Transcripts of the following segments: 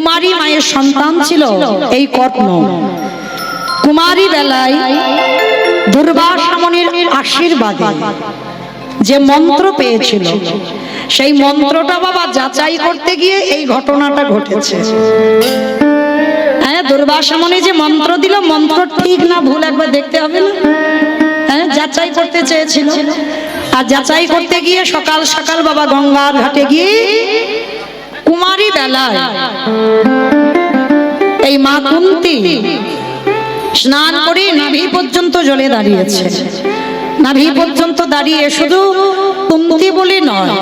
কুমারী মায়ের সন্তান ছিল এই কর্ণ। কুমারী বেলায় দুর্বাসা মুনির আশীর্বাদে যে মন্ত্র পেয়েছিল সেই মন্ত্রটা বাবা যাচাই করতে গিয়ে এই ঘটনাটা ঘটেছে। হ্যাঁ, দুর্বাসা মুনি যে মন্ত্র দিল, মন্ত্র ঠিক না ভুল একবার দেখতে হবে না? হ্যাঁ, যাচাই করতে চেয়েছিল। আর যাচাই করতে গিয়ে সকাল সকাল বাবা গঙ্গার ঘাটে গিয়ে কুমারী বেলায় এই মা কুন্তী স্নান করে নাভি পর্যন্ত জলে দাঁড়িয়েছে। নাভি পর্যন্ত দাঁড়িয়ে শুধু কুন্তী বলে নয়,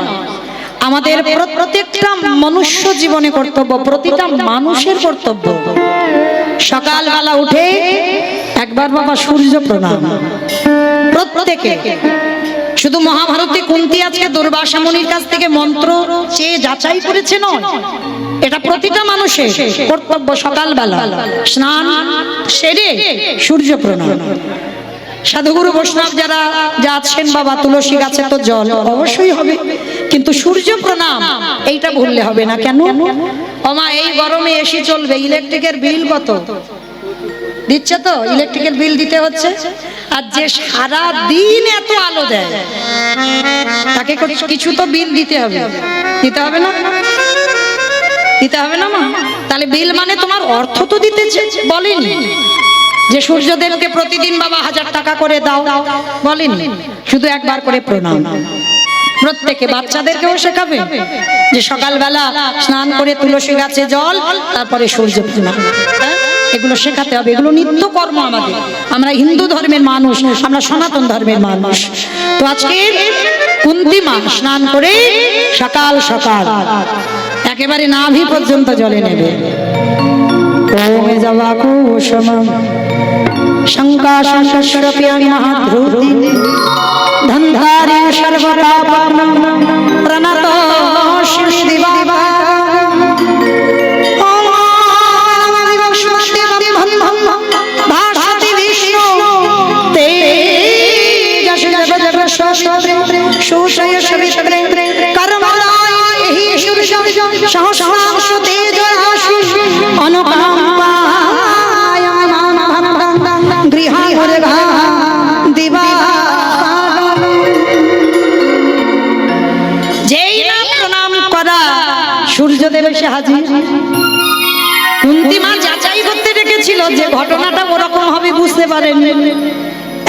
আমাদের প্রত্যেকটা মনুষ্য জীবনে কর্তব্য, প্রতিটা মানুষের কর্তব্য সকালবেলা উঠে একবার বাবা সূর্য প্রণাম। প্রত্যেকে, শুধু মহাভারতে কুন্তী আজকে দুর্বাসা মুনির কাছ থেকে মন্ত্র চেয়ে যাচাই করেছে নয়, এটা প্রতিটা মানুষের কর্তব্য। সকালবেলা স্নান সেরে সূর্য প্রণাম। সাধুগুরু বৈষ্ণব যারা যাচ্ছেন বাবা, তুলসী গাছে তো জল অবশ্যই হবে, কিন্তু সূর্য প্রণাম এইটা ভুললে হবে না। কেন? ওমা, এই গরমে এসি চলবে, ইলেকট্রিকের বিল কত দিচ্ছে, তো ইলেকট্রিকের বিল দিতে হচ্ছে। আর যে সারা দিন এত আলো দেয় তাকে কিছু তো বিল দিতে হবে, দিতে হবে না? দিতে হবে না মা? তাহলে বিল মানে তোমার অর্থ তো দিতে বলেনি যে সূর্যদেবকে প্রতিদিন বাবা 1000 টাকা করে দাও, বলেনি। শুধু একবার করে প্রণাম। প্রত্যেকে বাচ্চাদেরকেও শেখাবে যে সকালবেলা স্নান করে তুলসী গাছে জল, তারপরে সূর্য প্রণাম। এগুলো শেখাতে হবে, এগুলো নিত্য কর্ম আমাদের। আমরা হিন্দু ধর্মের মানুষ, আমরা সনাতন ধর্মের মানুষ। তো আজকে কুন্তী মা স্নান করে সকাল সকাল একেবারে নাভি পর্যন্ত জলে নেবে। ওমে যাওয়া কুসুমম শঙ্কাশঙ্করপ্রিয়াং মহাধূতি ধন্ধারি সর্বতাপং প্রণতোষ্মি দিবা। সূর্যদেব এসে হাজির। কুন্তী মা যাচাই করতে রেখেছিল, যে ঘটনাটা ওরকম হবে বুঝতে পারেন।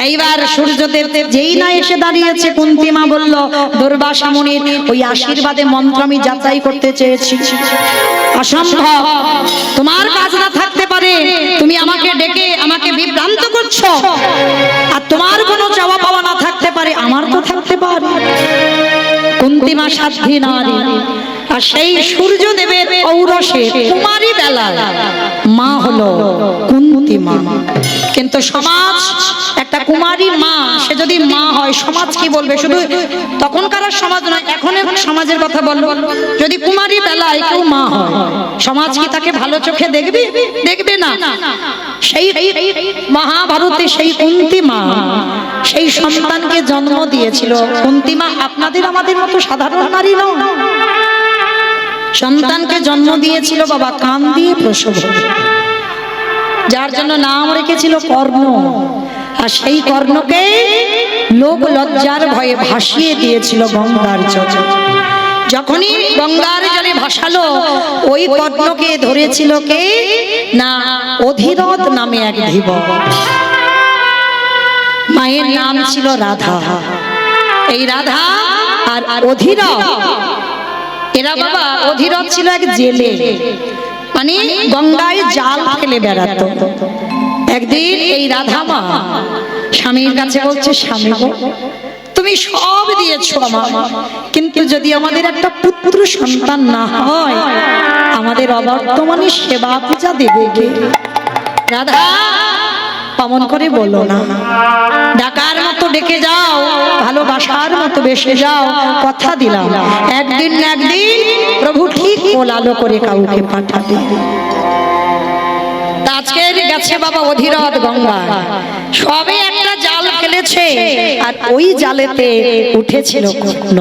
এইবার সূর্যদেব যেই না এসে দাঁড়িয়েছে, কুন্তী মা বলল, দুর্বাসা মুনির ওই আশীর্বাদে মন্ত্র আমি যাচাই করতে চেয়েছি, অসম্ভব, তোমার কাজ না থাকতে পারে, তুমি আমাকে ডেকে আমাকে বিভ্রান্ত করছো, আর তোমার কোনো চাওয়া পাওয়া না থাকতে পারে, আমার তো থাকতে পারে। কুন্তী মা সাধ্বী নারী, আর সেই সূর্যদেবের ঔরসে কুমারী বেলায় মা হলো কুন্তী মা। কিন্তু সমাজ একটা কুমারী মা, সে যদি মা হয় সমাজ কি বলবে? শুধু তখনকার সমাজ নয়, এখনের সমাজের কথা বলবো। যদি কুমারী বেলায় কেউ মা হয়, সমাজ কি তাকে ভালো চোখে দেখবে? দেখবে না। সেই মহাভারতে সেই কুন্তী মা সেই সন্তানকে জন্ম দিয়েছিল। কুন্তী মা আপনাদের আমাদের মতো সাধারণ নারী নয়, সন্তানকে জন্ম দিয়েছিল বাবা কান দিয়ে প্রসব, যার জন্য নাম রেখেছিল কর্ণ। আর সেই কর্ণকে লোক লজ্জার ভয়ে ভাসিয়ে দিয়েছিল গঙ্গার জলে। যখনই গঙ্গার জলে ভাসালো, ওই কর্ণকে ধরেছিল কে না, অধিরথ নামে এক ধীবর। মায়ের নাম ছিল রাধা। এই রাধা আর অধিরথ, এরা বাবা, অধিরথ ছিল এক জেলে, মানে গঙ্গায় জাল ফেলে বেড়াতো। একদিন এই রাধা মা স্বামীর কাছে বলছে, স্বামী গো, তুমি সব দিয়েছো আমার, কিন্তু যদি আমাদের একটা পুত্র সন্তান না হয়, আমাদের অবর্তমানে সেবা পূজা দেবে কে? রাধা, অমন করে বলো না, ডাকার মতো ডেকে যাও, ভালোবাসার মতো বেসে যাও, কথা দিলাম একদিন না একদিন প্রভু ঠিক ওলালো করে কাউকে পাঠাবে। তা আজকে গেছে বাবা অধিরথ গঙ্গা, সবে একটা জাল ফেলেছে আর ওই জালেতে উঠেছিল কৃষ্ণ।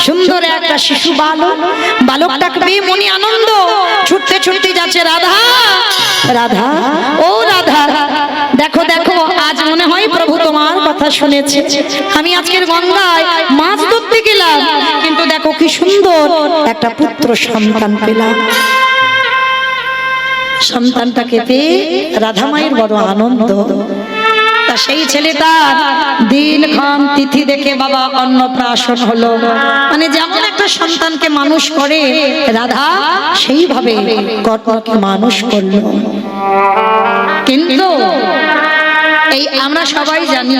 সুন্দর একটা শিশু বালক, বালকটাকে পেয়ে মনে আনন্দ, ছুটতে ছুটতে যাচ্ছে, রাধা রাধা ও রাধা, দেখো দেখো আজ মনে হয় প্রভু তোমার কথা শুনেছে। আমি আজকের গঙ্গায় মাছ ধরতে গেলাম, কিন্তু দেখো কি সুন্দর একটা পুত্র সন্তান পেলাম। সন্তানটাকে পেয়ে রাধা মায়ের বড় আনন্দ। তা সেই ছেলেটার দিনক্ষণ তিথি দেখে বাবা অন্নপ্রাশন হলো, মানে যেমন একটা সন্তানকে মানুষ করে রাধা সেইভাবে কর্ণকে মানুষ করলো। কিন্তু এই আমরা সবাই জানি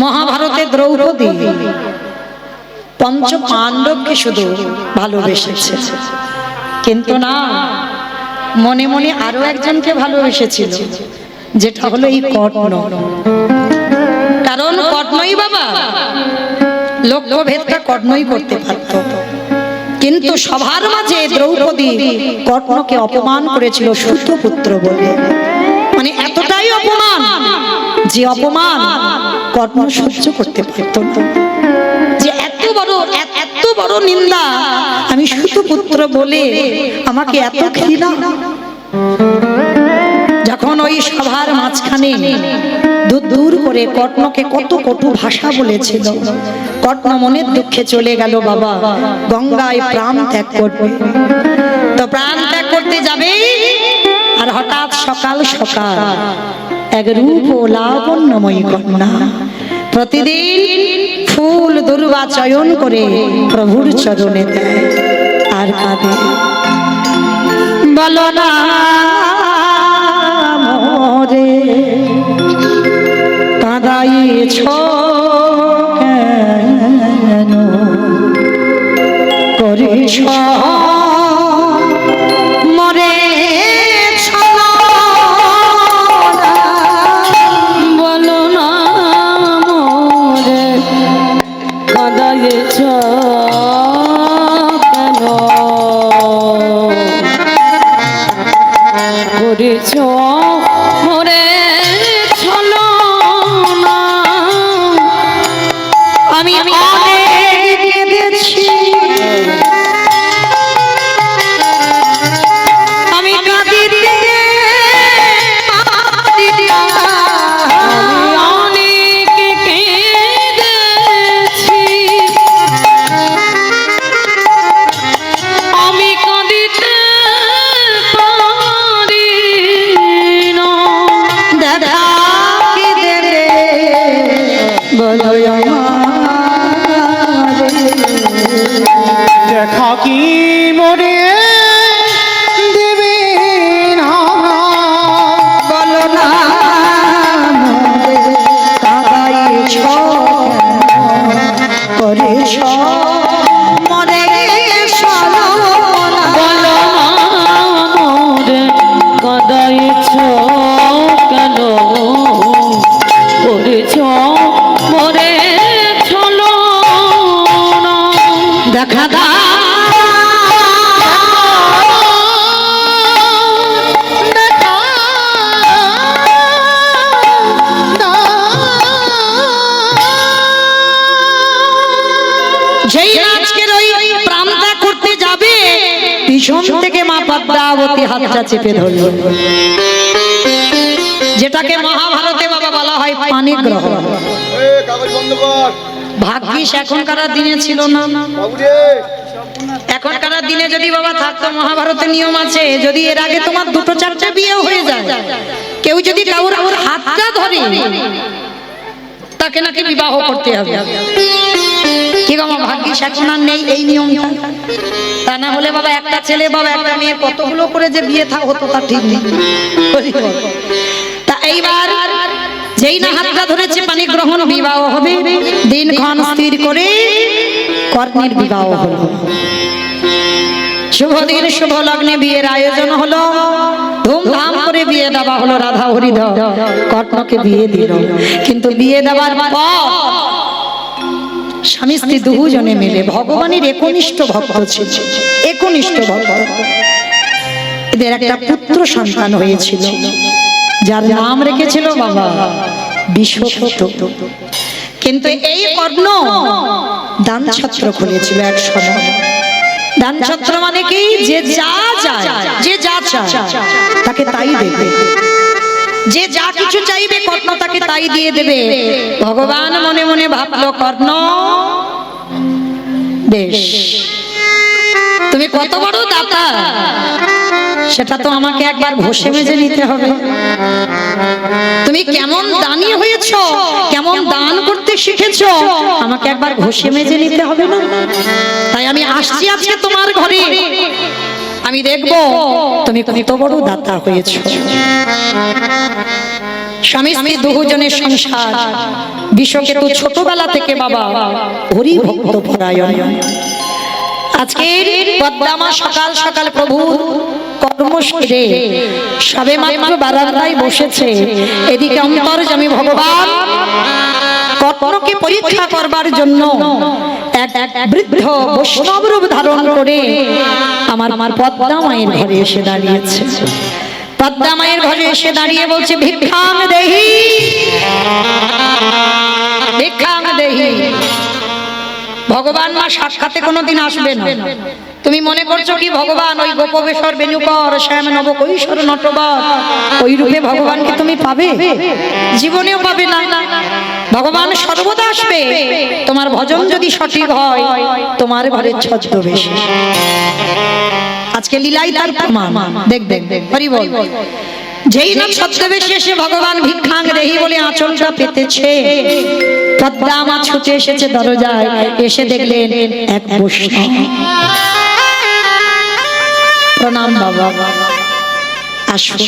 মহাভারতে দ্রৌপদী পঞ্চ পাণ্ডবকে শুধু ভালোবেসেছে, কিন্তু না, মনে মনে আরো একজনকে ভালোবেসেছিল, যেটা হলো এই কর্ণ। কারণ কর্ণই বাবা লক্ষ্যভেদটা কর্ণই করতে পারত, কিন্তু সবার মাঝে দ্রৌপদী কর্ণকে অপমান করেছিল সূতপুত্র বলে। মানে এতটাই অপমান, যে অপমান কর্ণ সহ্য করতে পারত না, যে এত বড় নিন্দা, আমি সূতপুত্র বলে আমাকে এত ঘৃণা। যখন ওই সভার মাঝখানে দূর করে কর্ণকে কত কটু ভাষা বলেছিল, কর্ণ মনের দুঃখে চলে গেল বাবা গঙ্গায় প্রাণ ত্যাগ করবে। তো প্রাণ ত্যাগ করতে যাবে, আর হঠাৎ সকাল সকাল এক রূপ ও লাবণ্যময়ী কন্যা প্রতিদিন ফুল দুর্বা চয়ন করে প্রভুর চরণে দেয় আর কাঁদে, বলো না মোরে কাঁদাইছ কেন, করিস মরে বলো না মোরে কাঁদাইছ কেন, করিছ মোরে ছলনা। আমি অনেক কেঁদেছি, আমি কাঁদিতে অনেক কেঁদেছি, আমি কাঁদিতে পারি না। দাদা কি দেবে বলো দেখা কি মরে দেবে না, বলো না মোরে কাঁদাইছ করিস মরে ছলনা। বলো না মোরে কাঁদাইছ কেন, করেছ মোরে ছলনা। দেখা দা যেই আজকের ওই প্রাণটা করতে যাবে, পিছন থেকে মা পদ্মাবতী হাতটা চেপে ধরল, যেটাকে মহাভারতে বাবা বলা হয় পানিগ্রহ। ভাগ্যিস এখনকার দিনে ছিল না, এখনকার দিনে যদি বাবা থাকতো, মহাভারতের নিয়ম আছে, যদি এর আগে তোমার দুটো চারটে বিয়ে হয়ে যায়, কেউ যদি কাউর হাতটা ধরে, তাকে নাকি বিবাহ করতে হবে। কি গো মা, ভাগ্যিস এখন আর নেই এই নিয়মটা, তা না হলে বাবা একটা ছেলে বাবা একটা মেয়ে কতগুলো করে যে বিয়ে হতো তা ঠিক নেই। তা এইবার যেই না হাতটা ধরেছে পানি গ্রহণ, বিবাহ হবে, দিনক্ষণ স্থির করে কর্ণের বিবাহ হলো। শুভ দিন শুভ লগ্নে বিয়ের আয়োজন হলো, ধুমধাম করে বিয়ে দেওয়া হলো। রাধা হরিধর কর্ণকে বিয়ে দিল, কিন্তু বিয়ে দেওয়ার পর স্বামী স্ত্রী দুজনে মিলে ভগবানের একনিষ্ঠ ভক্ত ছিল, একনিষ্ঠ ভক্ত। এদের একটা পুত্র সন্তান হয়েছিল, যার নাম রেখেছিল বাবা বিশ্বক্ষেত্র। কিন্তু এই কর্ণ দান ছত্র খুলেছিল এক সময়। দান ছত্র মানে কি, যে যা চায়, যে যা চায় তাকে তাই দেবে, যে যা কিছু চাইবে কর্ণ তাকে তাই দিয়ে দেবে। ভগবান মনে মনে ভাবলো, কর্ণ বেশ, তুমি কত বড় দাতা সেটা তো আমাকে একবার ঘষে মেজে নিতে হবে। তুমি কেমন দানি হয়েছো, কেমন দান করতে শিখেছো, আমাকে একবার ঘষে মেজে নিতে হবে না? তাই আমি আসছি আজকে তোমার ঘরে, আমি দেখব তুমি কত বড় দাতা হয়েছো। স্বামী স্ত্রী দুজনের সংসার। বিশ্বকেতু ছোটবেলা থেকে বাবা হরি ভক্ত পরায়ণ। আজকে পদ্মামা সকাল সকাল প্রভু কর্ম সেরে সবে মাত্র বারান্দায় বসেছে। এদিকে অন্তর্যামী ভগবান কর্ণকে পরীক্ষা করবার জন্য এক বৃদ্ধ বৈষ্ণব রূপ ধারণ করে আমার পদ্মা মায়ের ঘরে এসে দাঁড়িয়েছে। পদ্মা মায়ের ঘরে এসে দাঁড়িয়ে বলছে, ভিক্ষাং দেহি, ভিক্ষাং দেহি। ভগবান মা সাক্ষাতে কোনোদিন আসবে না। তুমি মনে করছো কি ভগবান ওই গোপবেশ্বর বেণুকর শ্যাম নব কৈশোর নটবর ওই রূপে ভগবানকে তুমি পাবে? জীবনেও পাবে না। ভগবান সর্বদা আসবে তোমার ভজন যদি সঠিক হয়, তোমার ঘরে ছদ্মবেশে। আজকে লীলাই তার প্রমাণ। দেখবেন হরি বল। যেই না ছদ্মবেশে এসে ভগবান ভিক্ষাং দেহি বলে আঁচলটা পেতেছে, পদ্মা মা ছুটে এসেছে দরজায়। এসে দেখলেন এক বৈষ্ণব। প্রণাম বাবা, আসুন।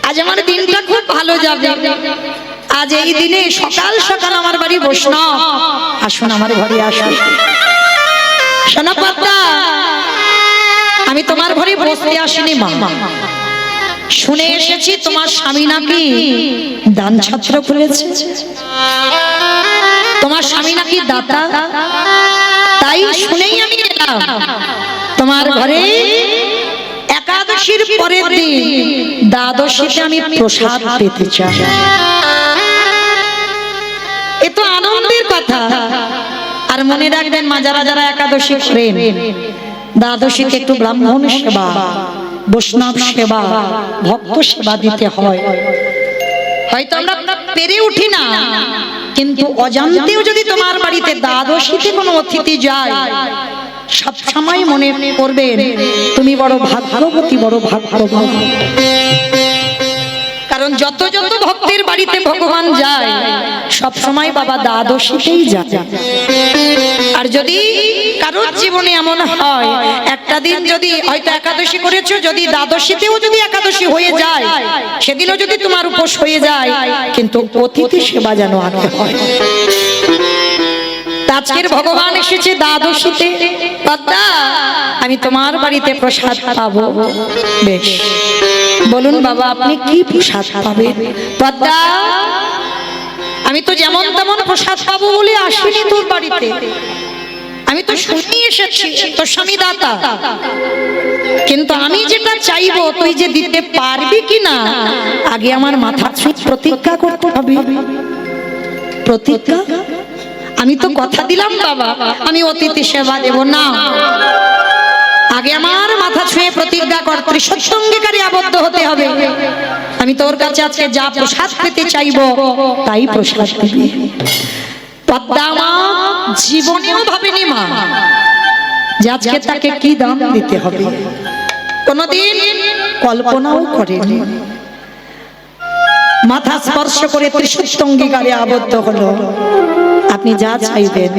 আজ আমার দিনটা খুব ভালো যাবে। আজ এই দিনে সকাল সকাল আমার বাড়ি বৈষ্ণব, আসুন আমার ঘরে আসুন। শোনো পদ্মা, আমি তোমার ঘরে বসতে আসিনি মা, শুনে এসেছি তোমার স্বামী নাকি দান ছত্র খুলেছে, তোমার স্বামী নাকি দাতা। তাই শুনেই আমি এলাম তোমার ঘরে। একাদশীর পরের দিন দ্বাদশীতে আমি প্রসাদ পেতে চাই। এ তো আনন্দের কথা। আর মনে রাখবেন মা, যারা যারা একাদশী করেন, দ্বাদশীতে একটু ব্রাহ্মণ সেবা, বৈষ্ণব সেবা, ভক্ত সেবা দিতে হয়। হয়তো আমরা পেরে উঠি না, কিন্তু অজান্তেও যদি তোমার বাড়িতে দ্বাদশীতে কোনো অতিথি যায়, সব সময় মনে করবেন তুমি বড় ভাগ্যবতী, বড় ভাগ্যবান। কারণ যত যত ভক্তের বাড়িতে ভগবান যায়, সব সময় বাবা দ্বাদশীতেই যায়। আর যদি কারোর জীবনে এমন হয় একটা দিন যদি হয়তো একাদশী করেছো, যদি দ্বাদশীতেও যদি একাদশী হয়ে যায়, সেদিনও যদি তোমার উপোস হয়ে যায়, কিন্তু অতিথি সেবা যেন আগে হয়। আজকের ভগবান এসেছে দ্বাদশীতে। পদ্মা, আমি তোমার বাড়িতে প্রসাদ পাবো। বেশ, বলুন বাবা আপনি কি প্রসাদ পাবেন? পদ্মা, আমি তো যেমন তেমন প্রসাদ পাবো বলে আসিনি তোর বাড়িতে। আমি তো শুনেই এসেছি তোর স্বামী দাতা, কিন্তু আমি যেটা চাইবো তুই যে দিতে পারবি কিনা, আগে আমার মাথা ছুঁয়ে প্রতিজ্ঞা করতে হবে। প্রতিজ্ঞা? আমি তো কথা দিলাম বাবা আমি অতিথি সেবা দেব না। আগে আমার মাথা ছুঁয়ে প্রতিজ্ঞা করতে, সৎসঙ্গীকারে আবদ্ধ হতে হবে। আমি তোর কাছে আজকে যা প্রসাদ পেতে চাইবো তাই প্রসাদ দিবি। পদ্মা মা জীবনেও ভাবেনি মা যে আজকে তাকে কি দাম দিতে হবে, কোনদিন কল্পনাও করেনি। মাথা স্পর্শ করে ত্রিসৎসঙ্গীকারে আবদ্ধ হলো। আপনি যা চাইবেন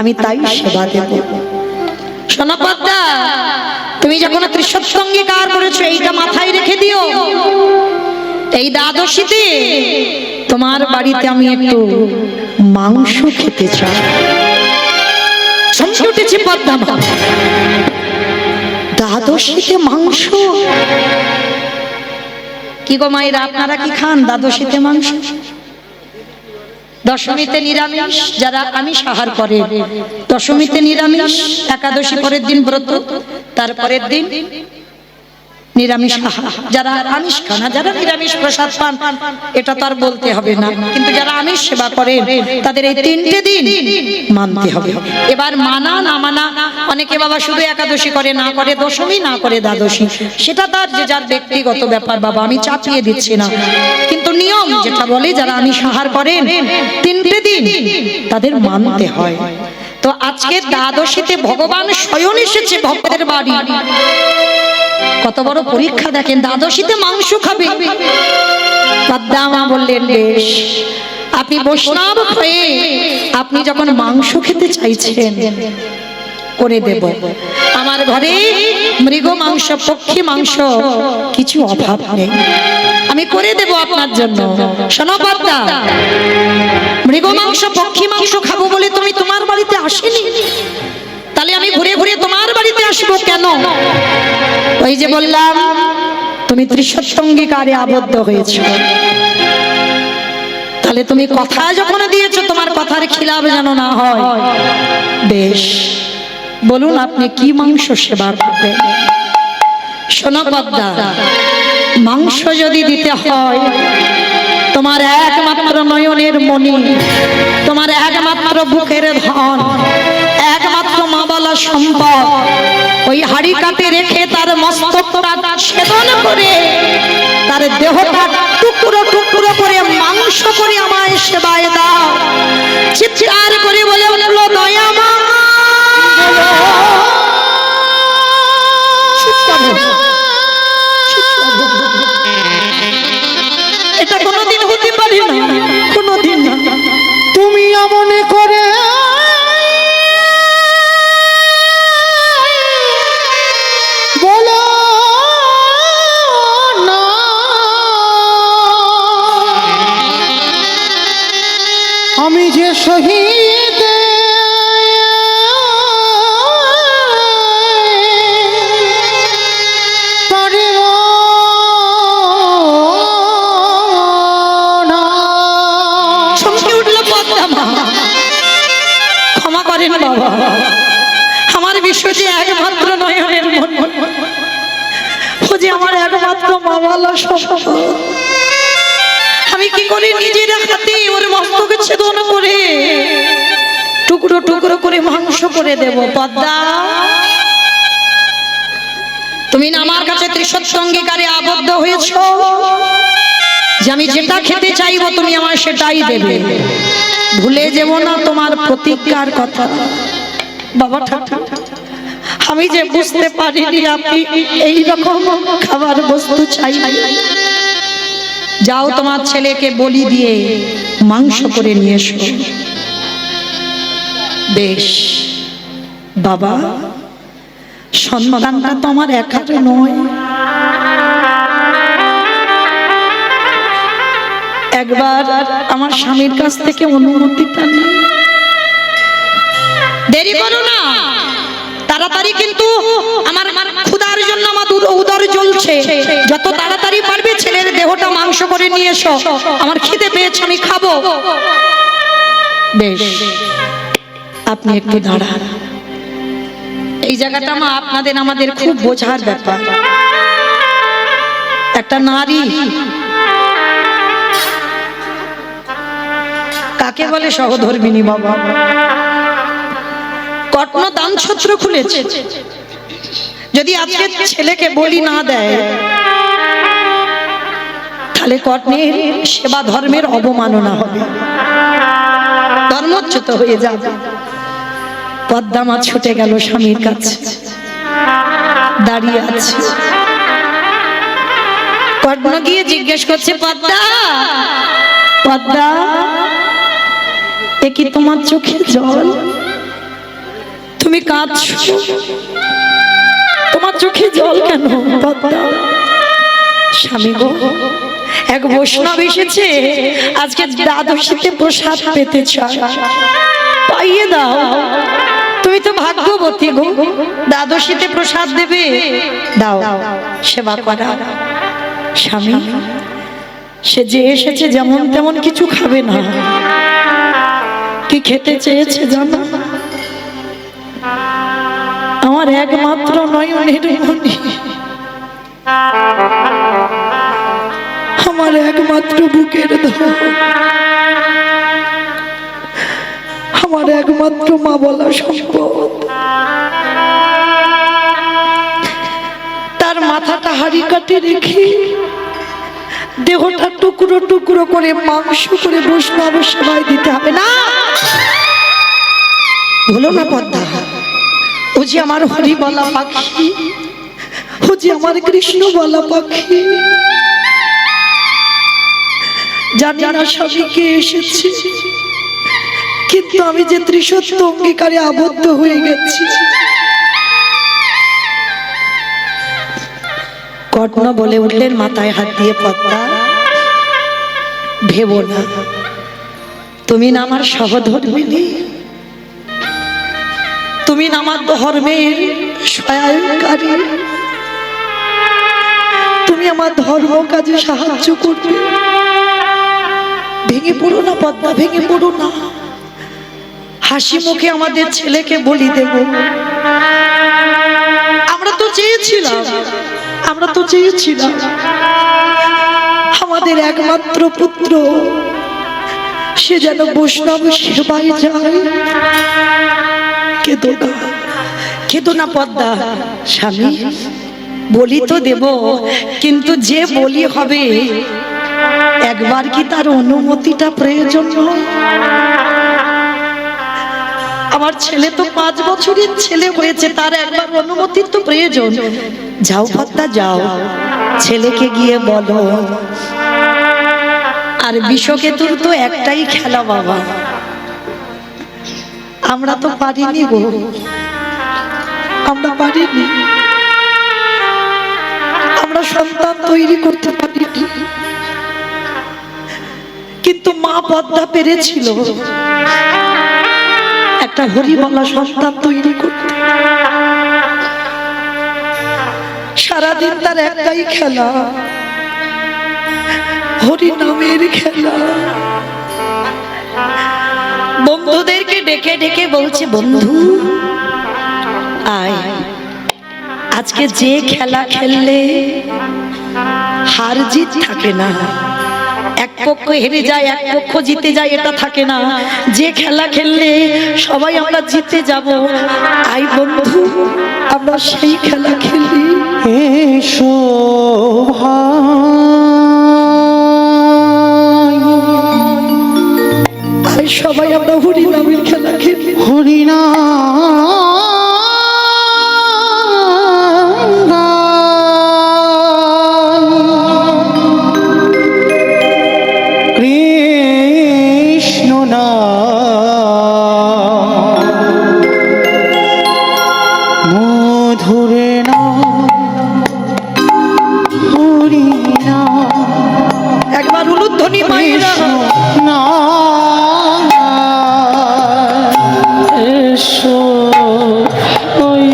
আমি তাই সেবা দেব। শোনো পদ্মা, তুমি যখন ত্রিসৎসঙ্গীকার করেছো এইটা মাথায় রেখে দিও। এই দ্বাদশীতে তোমার বাড়িতে আমি একটু মাংস খেতে চাই। চমকে উঠেছে পদ্মা। দ্বাদশীতে মাংস? কি গো মায়েরা, আপনারা কি খান দ্বাদশীতে মাংস? দশমীতে নিরামিষ, যারা আমিষ আহার করে দশমীতে নিরামিষ, একাদশী পরের দিন ব্রত, তারপরের দিন নিরামিষ আহার। যারা আমিষ খান না, যারা নিরামিষ প্রসাদ পান এটা তো আর বলতে হবে না, কিন্তু যারা আমিষ সেবা করেন তাদের এই 3টে দিন মানতে হবে। এবার মানা না মানা, অনেকে বাবা শুধু একাদশী করে, না করে দশমী, না করে দ্বাদশী, সেটা তার যে যার ব্যক্তিগত ব্যাপার বাবা, আমি চাপিয়ে দিচ্ছি না। কিন্তু নিয়ম যেটা বলে যারা আমিষ আহার করেন 3টে দিন তাদের মানতে হয়। তো আজকে দ্বাদশীতে ভগবান স্বয়ং এসেছে ভক্তের বাড়ি। কত বড় পরীক্ষা দেখেন, দ্বাদশীতে মাংস খাবে। পদ্মা বললেন বেশ, আপনি বৈষ্ণব হয়ে আপনি যখন মাংস খেতে চাইছেন করে দেব। আমার ঘরে মৃগ মাংস, পক্ষী মাংস কিছু অভাব নেই, আমি করে দেব আপনার জন্য। শোনো পদ্মা, মৃগ মাংস, পক্ষী মাংস খাবো বলে তুমি তোমার বাড়িতে আসেনি, তাহলে আমি ঘুরে ঘুরে তোমার বাড়িতে আসবো কেন? ওই যে বললাম তুমি ত্রিসৎসঙ্গীকারে আবদ্ধ হয়েছো, তাহলে তুমি কথা যখন দিয়েছো তোমার কথার খিলাফ যেন না হয়। বেশ, বলুন আপনি কি মাংস সেবা করবেন? শোনো পদ্মা, মাংস যদি দিতে হয় তোমার একমাত্র নয়নের মণি, তোমার একমাত্র বুকের ধন, একমাত্র মা বলা সম্পদ, ওই হাড়ি কাটে রেখে তার মস্তকটা ছেদন করে তার দেহটা টুকরো টুকরো করে মাংস করে আমায় সেবায় দাও। চিৎকার করে বলে উঠলো দয়া মা। এটা কোনোদিন হতে পারে না, কোনোদিন না। তুমি এমন করে বলো না, আমি যে শহীদ পারিব না। চমকে উঠলো পদ্মা মা, ক্ষমা করেন বাবা, আমার বিশ্বজি একমাত্র নয়নের মন, ও যে আমার একমাত্র মা বলা সম্পদ, আমি কি করে নিজের হাতে ওর মস্তকে ছেদন করে টুকরো টুকরো করে মাংস করে দেব? পদ্মা, তুমি না আমার কাছে ত্রিসৎসঙ্গীকারে আবদ্ধ হয়েছো যে আমি যেটা খেতে চাইবো তুমি আমার সেটাই দেবে। ভুলে যেও না তোমার প্রতিজ্ঞার কথা। বাবা ঠাকুর, আমি যে বুঝতে পারিনি আপনি এই রকম খাবার বস্তু চাই, যাও তোমার ছেলেকে বলি দিয়ে মাংস করে নিয়ে এসো। বেশ বাবা, সন্তানটা তো আমার একার নয়, একবার আমার স্বামীর কাছ থেকে অনুমতিটা নিন। দেরি করো না, তাড়াতাড়ি, কিন্তু আমার ক্ষুধার জন্য আমার উদর জ্বলছে, যত তাড়াতাড়ি পারবে ছেলের দেহটা মাংস করে নিয়ে এসো, আমার খিদে পেয়েছে, আমি খাবো। বেশ, আপনি একটু দাঁড়ান। এই জায়গাটা মা আপনাদের আমাদের খুব বোঝার ব্যাপার। একটা নারী কাকে বলে? সহধর্মিনী বাবা। কর্ণ দান ছত্র খুলেছে, যদি আজকে ছেলেকে বলি না দেয় তাহলে কর্ণের সেবা ধর্মের অবমাননা হবে, ধর্মচ্যুত হয়ে যাবে। পদ্মা মা ছুটে গেল স্বামীর কাছে, দাঁড়িয়ে আছে। কর্ণ গিয়ে জিজ্ঞেস করছে, পদ্মা, পদ্মা, এ কি তোমার চোখে জল? তুমি কাঁদছো, তোমার চোখে জল কেন? পদ্মা, স্বামী গো, এক বৈষ্ণব এসেছে, আজকে দ্বাদশীতে প্রসাদ পেতে চায়, পাইয়ে দাও। তুমি তো ভাগ্যবতী গো, দ্বাদশীতে প্রসাদ দেবে, দাও, সেবা করা। স্বামী, সে যে এসেছে যেমন তেমন কিছু খাবে না, কি খেতে চেয়েছে জানো? আমার একমাত্র নয়নের মণি, আমার একমাত্র বুকের ধন, আমার একমাত্র মা বলা সম্পদ। তার মাথাটা হাড়ি কাটে রেখে দেহটা টুকরো টুকরো করে মাংস করে বৈষ্ণব সেবায় দিতে হবে না। বলো না পদ্মা, ও যে আমার হরি বলা পাখি, ও যে আমার কৃষ্ণ বলা পাখি। জানি না স্বামীকে এসেছি, কিন্তু আমি যে ত্রিসত্য অঙ্গীকারে আবদ্ধ হয়ে গেছি। কর্ণ বলে উঠলেন মাথায় হাত দিয়ে, পদ্মা ভেবো না, তুমি না আমার সহধর্মিনী, তুমি না আমার ধর্মের সহায়কারী, তুমি আমার ধর্ম কাজে সাহায্য করবে। ভেঙে পড়ো না পদ্মা, ভেঙে পড়ো না। হাসি মুখে আমাদের ছেলেকে বলি দেব। আমরা তো চেয়েছিলাম, আমরা তো চেয়েছিলাম আমাদের একমাত্র পুত্র সে যেন বৈষ্ণব সেবায় যায়। কেঁদো না, কেঁদো না পদ্মা। স্বামী বলি তো দেব, কিন্তু যে বলি হবে একবার কি তার অনুমতিটা প্রয়োজন নয়? আমার ছেলে তো 5 বছরের ছেলে হয়েছে, তার একবার অনুমতির তো প্রয়োজন। যাও পদ্মা যাও, ছেলেকে গিয়ে বলো। আর বিষকেতুর তো একটাই খেলা বাবা, আমরা তো পারিনি গো, আমরা পারিনি, আমরা সন্তান তৈরি করতে পারিনি, কিন্তু মা পদ্মা পেরেছিল একটা হরিবলা সন্তান তৈরি করতে। সারাদিন তার একটাই খেলা, হরি নামের খেলা। বন্ধুদেরকে ডেকে ডেকে বলছে, বন্ধু আয়, আজকে যে খেলা খেললে হার জিত থাকে না, এক পক্ষ হেরে যায় এক পক্ষ জিতে যায়, এটা থাকে না। যে খেলা খেললে সবাই আমরা জিতে যাব, আই বন্ধু আমরা সেই খেলা খেলি। এসো ভাই, আই সবাই আমরা হরি নামের খেলা খেলি। হরিনা কৃষ্ণ না মধুরে না হরিনা। একবার উলুধ্বনি মাইরা না এসো ওই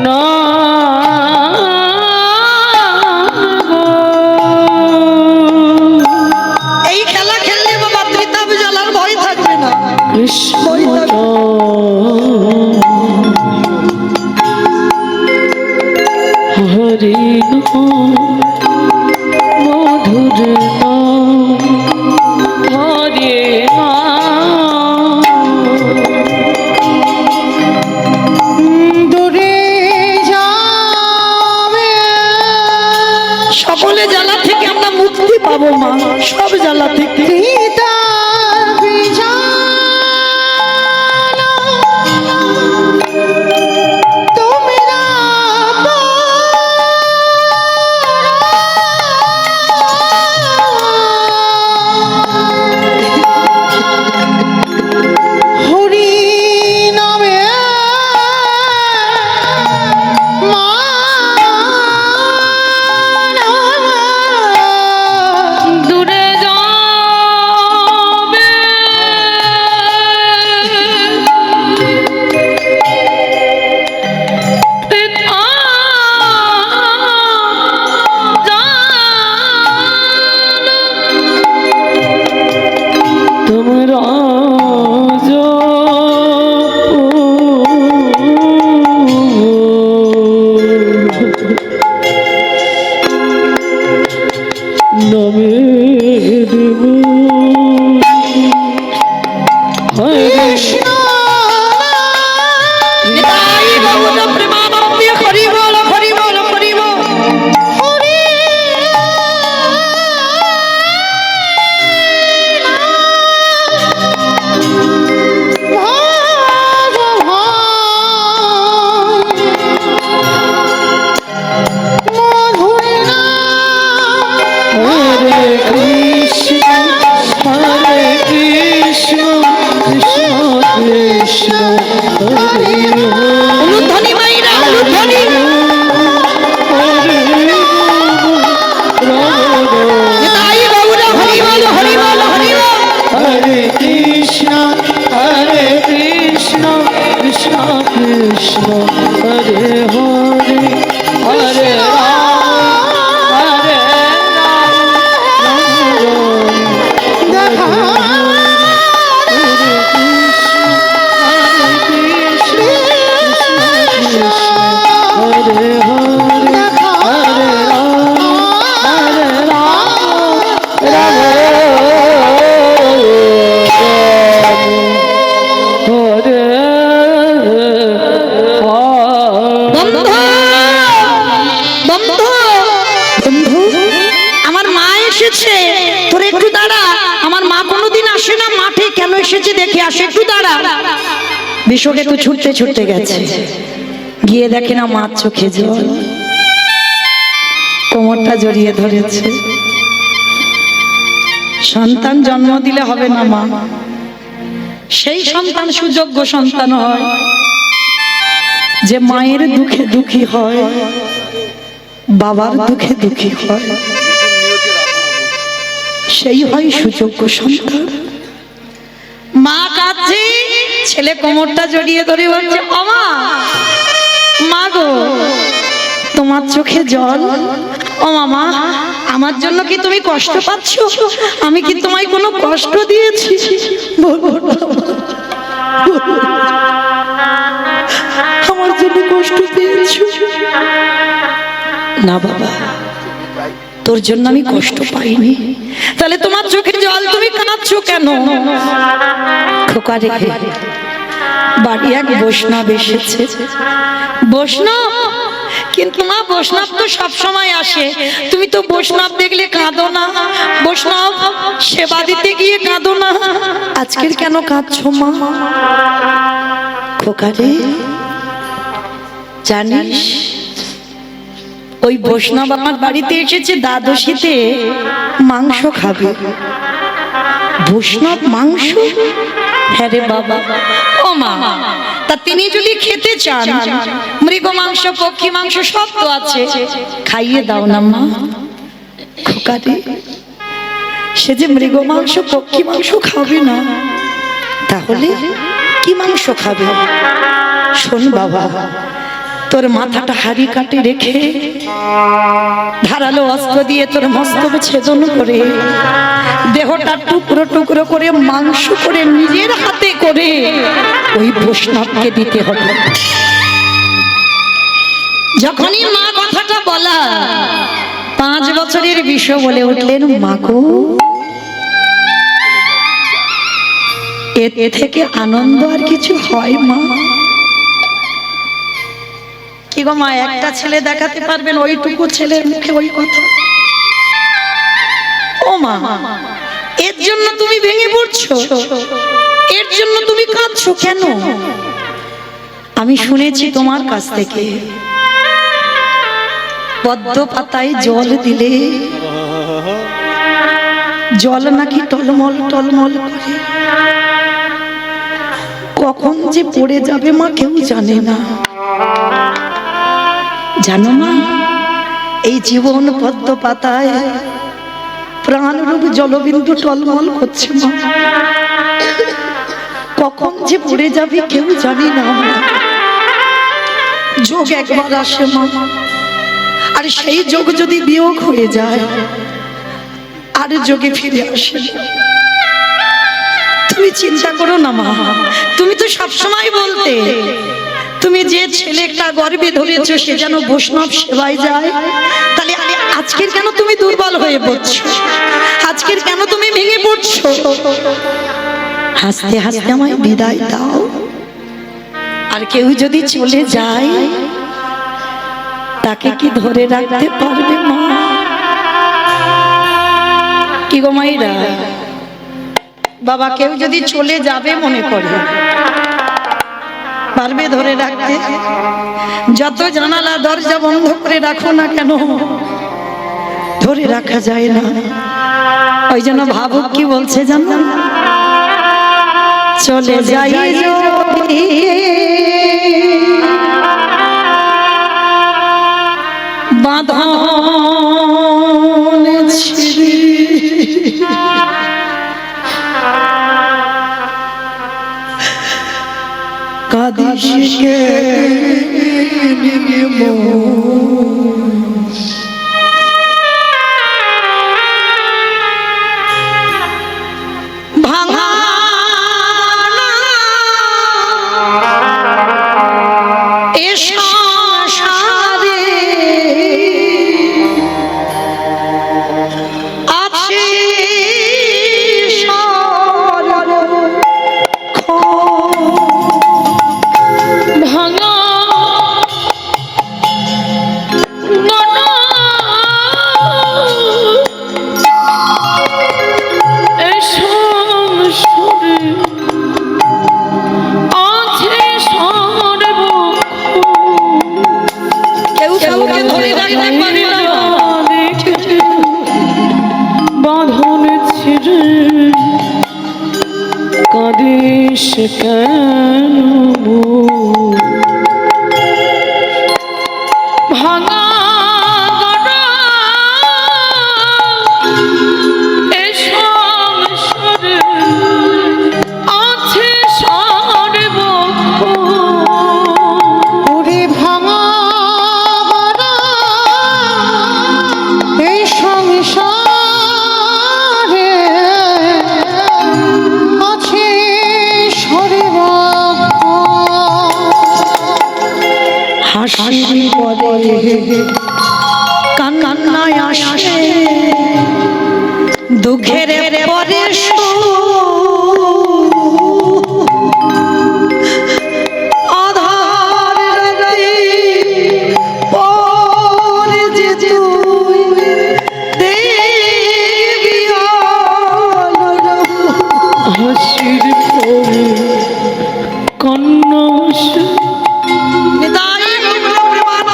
না এই খেলা খেললে বাবা ত্রিতাপ জ্বালার ভয় থাকবে না। কৃষ্ণ হরি মধুর হরে দূরে যাবে সকলে জ্বালা থেকে আমরা মুক্তি পাবো মা, সব জ্বালা থেকে। পিতা তুমি না হরি নামে দূরে যাও বল প্রেমানন্দে হরি বল হরি বল হরি বল। হরে কৃষ্ণ হরে কৃষ্ণ কৃষ্ণ কৃষ্ণ হরে হরে উলুধ্বনি মাইরা উলুধ্বনি। তাই গৌরা হরি বল হরি বল হরি বল। হরে কৃষ্ণ কৃষ্ণ কৃষ্ণ হরে হরে হরে রাম হরে বন্ধু বন্ধু বন্ধু আমার মা এসেছে, তোর একটু দাঁড়া। আমার মা কোনোদিন আসে না মাঠে, কেন এসেছে দেখে আসে, একটু দাঁড়া। বিশ্বকে একটু ছুটতে ছুটতে গেছে, গিয়ে দেখে না মার চোখে জল, কোমরটা জড়িয়ে ধরেছে। সন্তান জন্ম দিলে হবে না মা, সেই সন্তান সুযোগ্য সন্তান হয় যে মায়ের দুঃখে দুঃখী হয়, বাবার দুঃখে দুঃখী হয়, সেই হয় সুযোগ্য সন্তান। মা কাঁদছে, ছেলে কোমরটা জড়িয়ে ধরে বলছে, আমা মা গো তোমার চোখে জল। ও মামা, আমার জন্য কি তুমি কষ্ট পাচ্ছ? আমি কি তোমায় কোনো কষ্ট দিয়েছি? আমার জন্য কষ্ট পেয়েছ? না বাবা, তোর জন্য আমি কষ্ট পাইনি। তাহলে তোমার চোখে জল, তুমি কাঁদছো কেন? খোকা রেখে বাড়ি এক বৈষ্ণব এসেছে। বৈষ্ণব? কিন্তু মা বৈষ্ণব তো সব সময় আসে, তুমি তো বৈষ্ণব দেখলে কাঁদো না, বৈষ্ণব সেবা দিতে গিয়ে কাঁদো না, আজকের কেন কাঁদছো মা? খোকা রে, জানিস ওই বৈষ্ণব আমার বাড়িতে এসেছে দ্বাদশীতে মাংস খাবে। বৈষ্ণব মাংস? হ্যাঁ রে বাবা। ও মা, তা তিনি যদি খেতে চান, মৃগ মাংস পক্ষী মাংস সব তো আছে, খাইয়ে দাও না মা। খোকা রে, সে যে মৃগ মাংস পক্ষী মাংস খাবে না, তাহলে কি মাংস খাবে? শোন বাবা, তোর মাথাটা হাড়ি কাটে রেখে ধারালো অস্ত্র দিয়ে তোর মস্তক ছেদন করে দেহটা টুকরো টুকরো করে মাংস করে নিজের হাতে করে ওই বৈষ্ণবকে দিতে হবে। যখনই মা কথাটা বলা, 5 বছরের বিষয় বলে উঠলেন, মা গো, এর থেকে আনন্দ আর কিছু হয় মা? কি গো মা, একটা ছেলে দেখাতে পারবেন ওইটুকু ছেলের মুখে ওই কথা? ও মা, এর জন্য তুমি ভেঙে পড়ছো? এর জন্য তুমি কাঁদছো কেন? আমি শুনেছি তোমার কাছ থেকে পদ্ম পাতায় জল দিলে জল নাকি টলমল টলমল করে, কখন যে পড়ে যাবে মা কেউ জানে না। জানো মা, এই জীবন পদ্ম পাতায় প্রাণরূপ জলবিন্দু টলমল করছে মা, কখন যে পড়ে যাবে কেউ জানি না। যোগ একবার আসে মা, আর সেই যোগ যদি বিয়োগ হয়ে যায় আর যোগে ফিরে আসে। তুমি চিন্তা করো না মা, তুমি তো সবসময় বলতে তুমি যে ছেলেটা গর্ভে ধরেছো সে যেন বৈষ্ণব সেবায় যায়, তাহলে আজকের কেন তুমি দুর্বল হয়ে পড়ছো? আজকের কেন তুমি ভেঙে পড়ছো? হাসতে হাসতে আমায় বিদায় দাও, আর কেউ যদি চলে যায় তাকে কি ধরে রাখতে পারবে মা? কি গো মাইরা, বাবা কেউ যদি চলে যাবে মনে করে পারবে ধরে রাখতে? যত জানালা দরজা বন্ধ করে রাখো না কেন ধরে রাখা যায় না। ওই জন্য ভাবুক কি বলছে জানো, চলে যাই যদি বাঁধন ছিঁড়ে, কাঁদিস কে ভাঙা এ সংসারে আছে ভাঙা এই সংসারে আছে কেউ কাউকে ধরে রাখতে পারে না। বাঁধন ছিঁড়ে কাঁদিস কেন? ভাঙা গড়া এ সংসারে আছে সর্বক্ষণ। ওরে ভাঙা গড়া এই সংসারে আছে হাসির পরে কান্নায় আসে, দুঃখের পরে আধার রাতে পরে যে তুই দেখবি আলো। হাসির পরে কান্না আসে,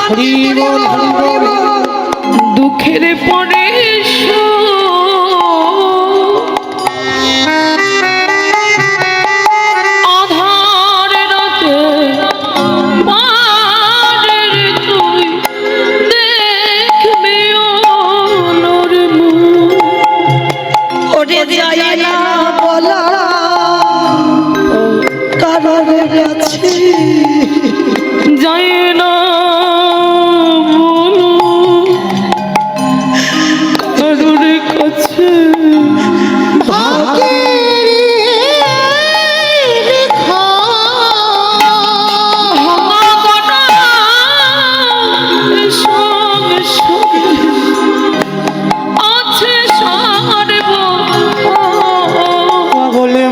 হরি বল হরি বল। দুঃখের পরে আধার রাতে পারের তুই দেখবি ওর মুখ। ওরে যায় না বলা কারোর কাছে, যায় না বলো কারোর কাছে। আছে সর্বক্ষণ। বলে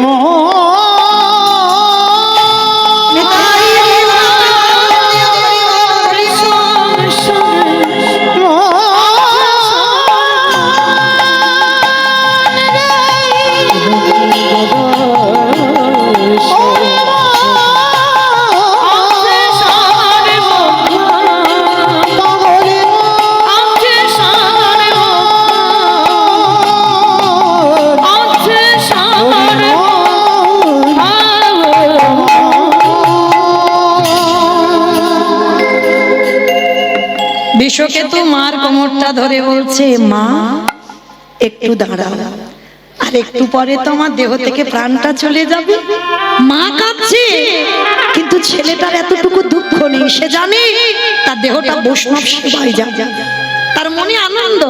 বিশ্বকেতু মার কোমরটা ধরে বলছে, মা একটু দাঁড়াও, আর একটু পরে তোমার দেহ থেকে প্রাণটা চলে যাবে। মা কাঁদছে, কিন্তু ছেলেটার এতটুকু দুঃখ নেই, সে জানে তার দেহটা বৈষ্ণব সেবায় যাবে। তার মনে আনন্দ,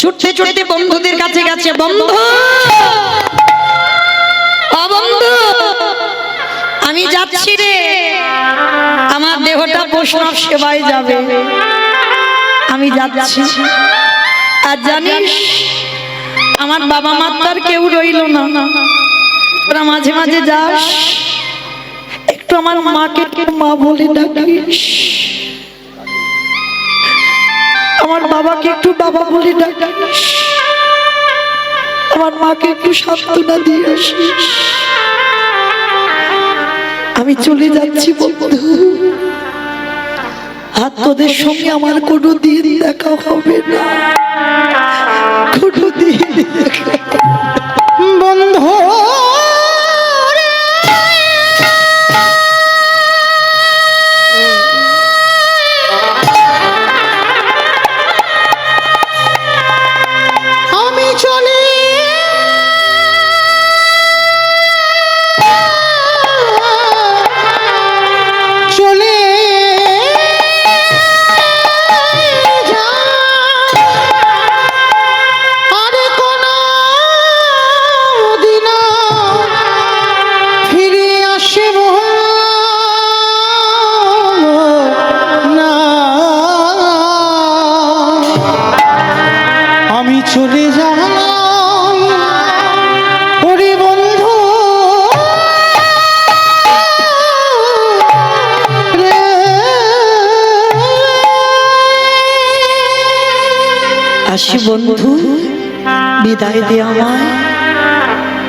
ছুটতে ছুটতে বন্ধুদের কাছে গেছে, বন্ধু ও বন্ধু আমি যাচ্ছি রে, আমার দেহটা বৈষ্ণব সেবায় যাবে, আমি যাচ্ছি। আর জানিস আমার বাবা মার কেউ রইল না, তোরা মাঝে মাঝে যাস, একটু আমার মাকে একটু মা বলে ডাকিস, আমার বাবাকে একটু বাবা বলে ডাকিস, আমার মাকে একটু সান্ত্বনা দিয়ে আসিস। আমি চলে যাচ্ছি বন্ধু, আর তোদের সঙ্গে আমার কোনো দিন দেখা হবে না, কোনো দিন দেখা বন্ধু আমি চলে চলে আরে কোন দিন ফিরে আসব না, আমি চলে যাই ওরে বন্ধু রে। আসি বন্ধু, বিদায় দে আমায়,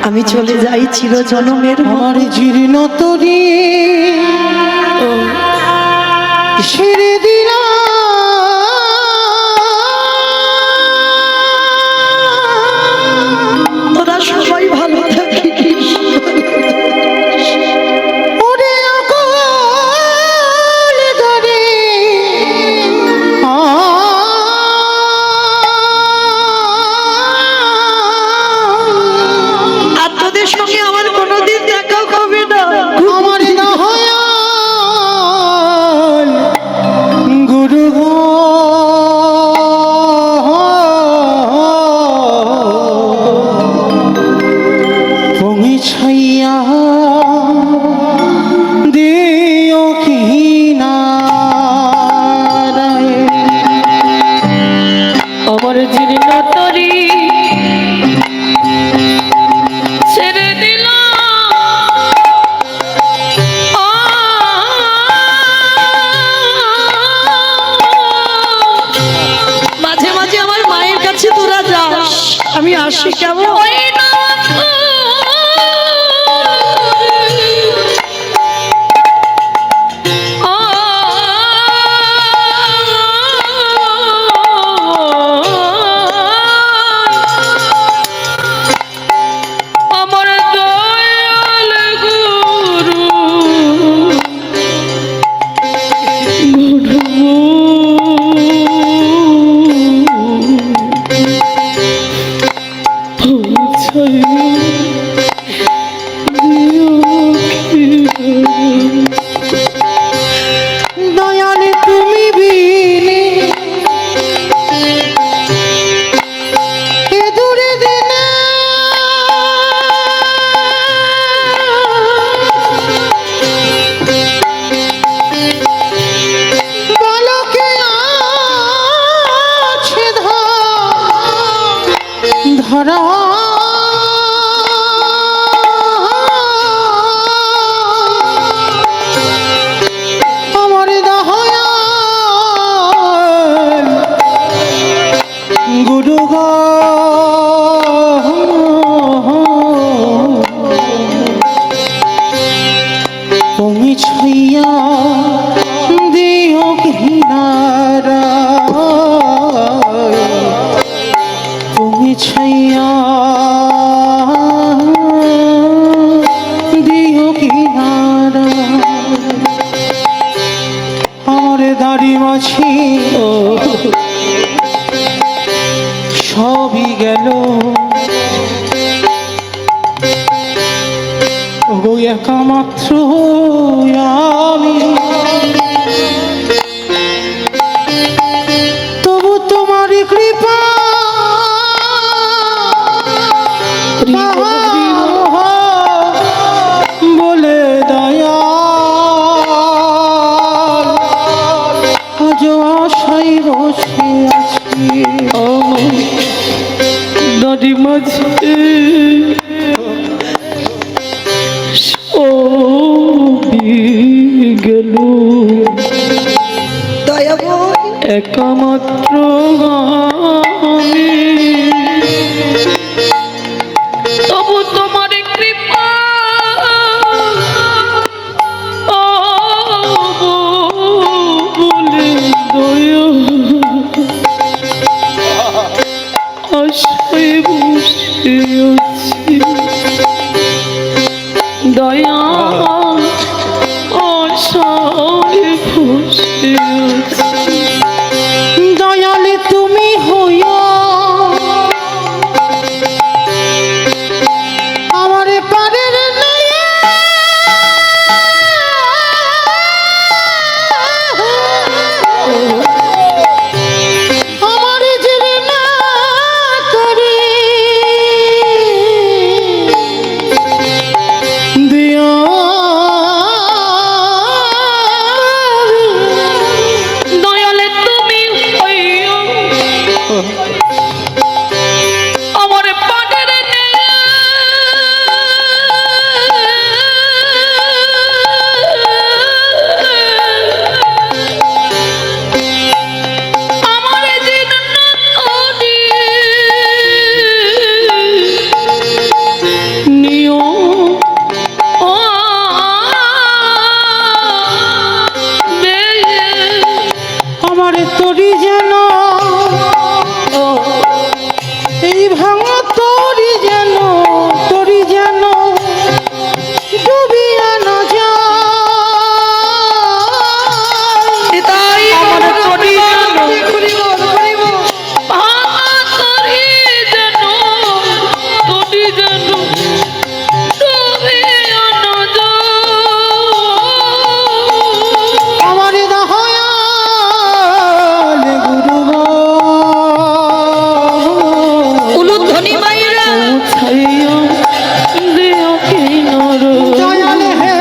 আমি চলে যাই চিরজনমের আমার জীর্ণ তরি ছেড়ে দিলাম, তোরা সবাই ভালো থাকিস। ওরে অকল ধরে আর তোদের সঙ্গে আমার কোনোদিন দেখা হবে না। আমার দয়াল গুরু পঙ্গি ছাইয়া দিও কিনারায়। আমার জীর্ণ তরি ছেড়ে দিলাম, মাঝে মাঝে আমার মায়ের কাছে তোরা যাস, আমি আসি কেমন? ওই না আমার দয়াল গুরু দয়াল তুমি বিনে এ দূরে দিনে বালকে আছে ধরা আমার দয়াল গুরু গো তুমি ছাইয়া দিও কিনারায়, তুমি ছাইয়া দিও কিনারায়। আমার দাড়ি মাছি সবই গেল, ওগো একা মাত্র আমি, তবু তোমার কৃপা বলে দয়াল আজ আশায় বসে আছি। দাড়ি মাঝে ও একমাত্র আমি, তবু তোমার কৃপা বলে দয়া আশায় বসে আছি, দয়া আশায় বসে আছি। দয়ালে তুমি হইয়া আমার পারের নেয়া, আমার জেনে না করি দিয়া দয়ালে তুমি হইও আমার পানের আমার নিও আমার তরি যেন এই ভাঙা তরি যেন ডুবিয়া না যায়। তাই আমার তরি যেন করিব করিব ভাঙা তরি যেন ডুবিয়া না যায়। আমার দয়াল গুরু উলুধ্বনি মাইরা ছাইয়া দেও কিনার দয়াল হে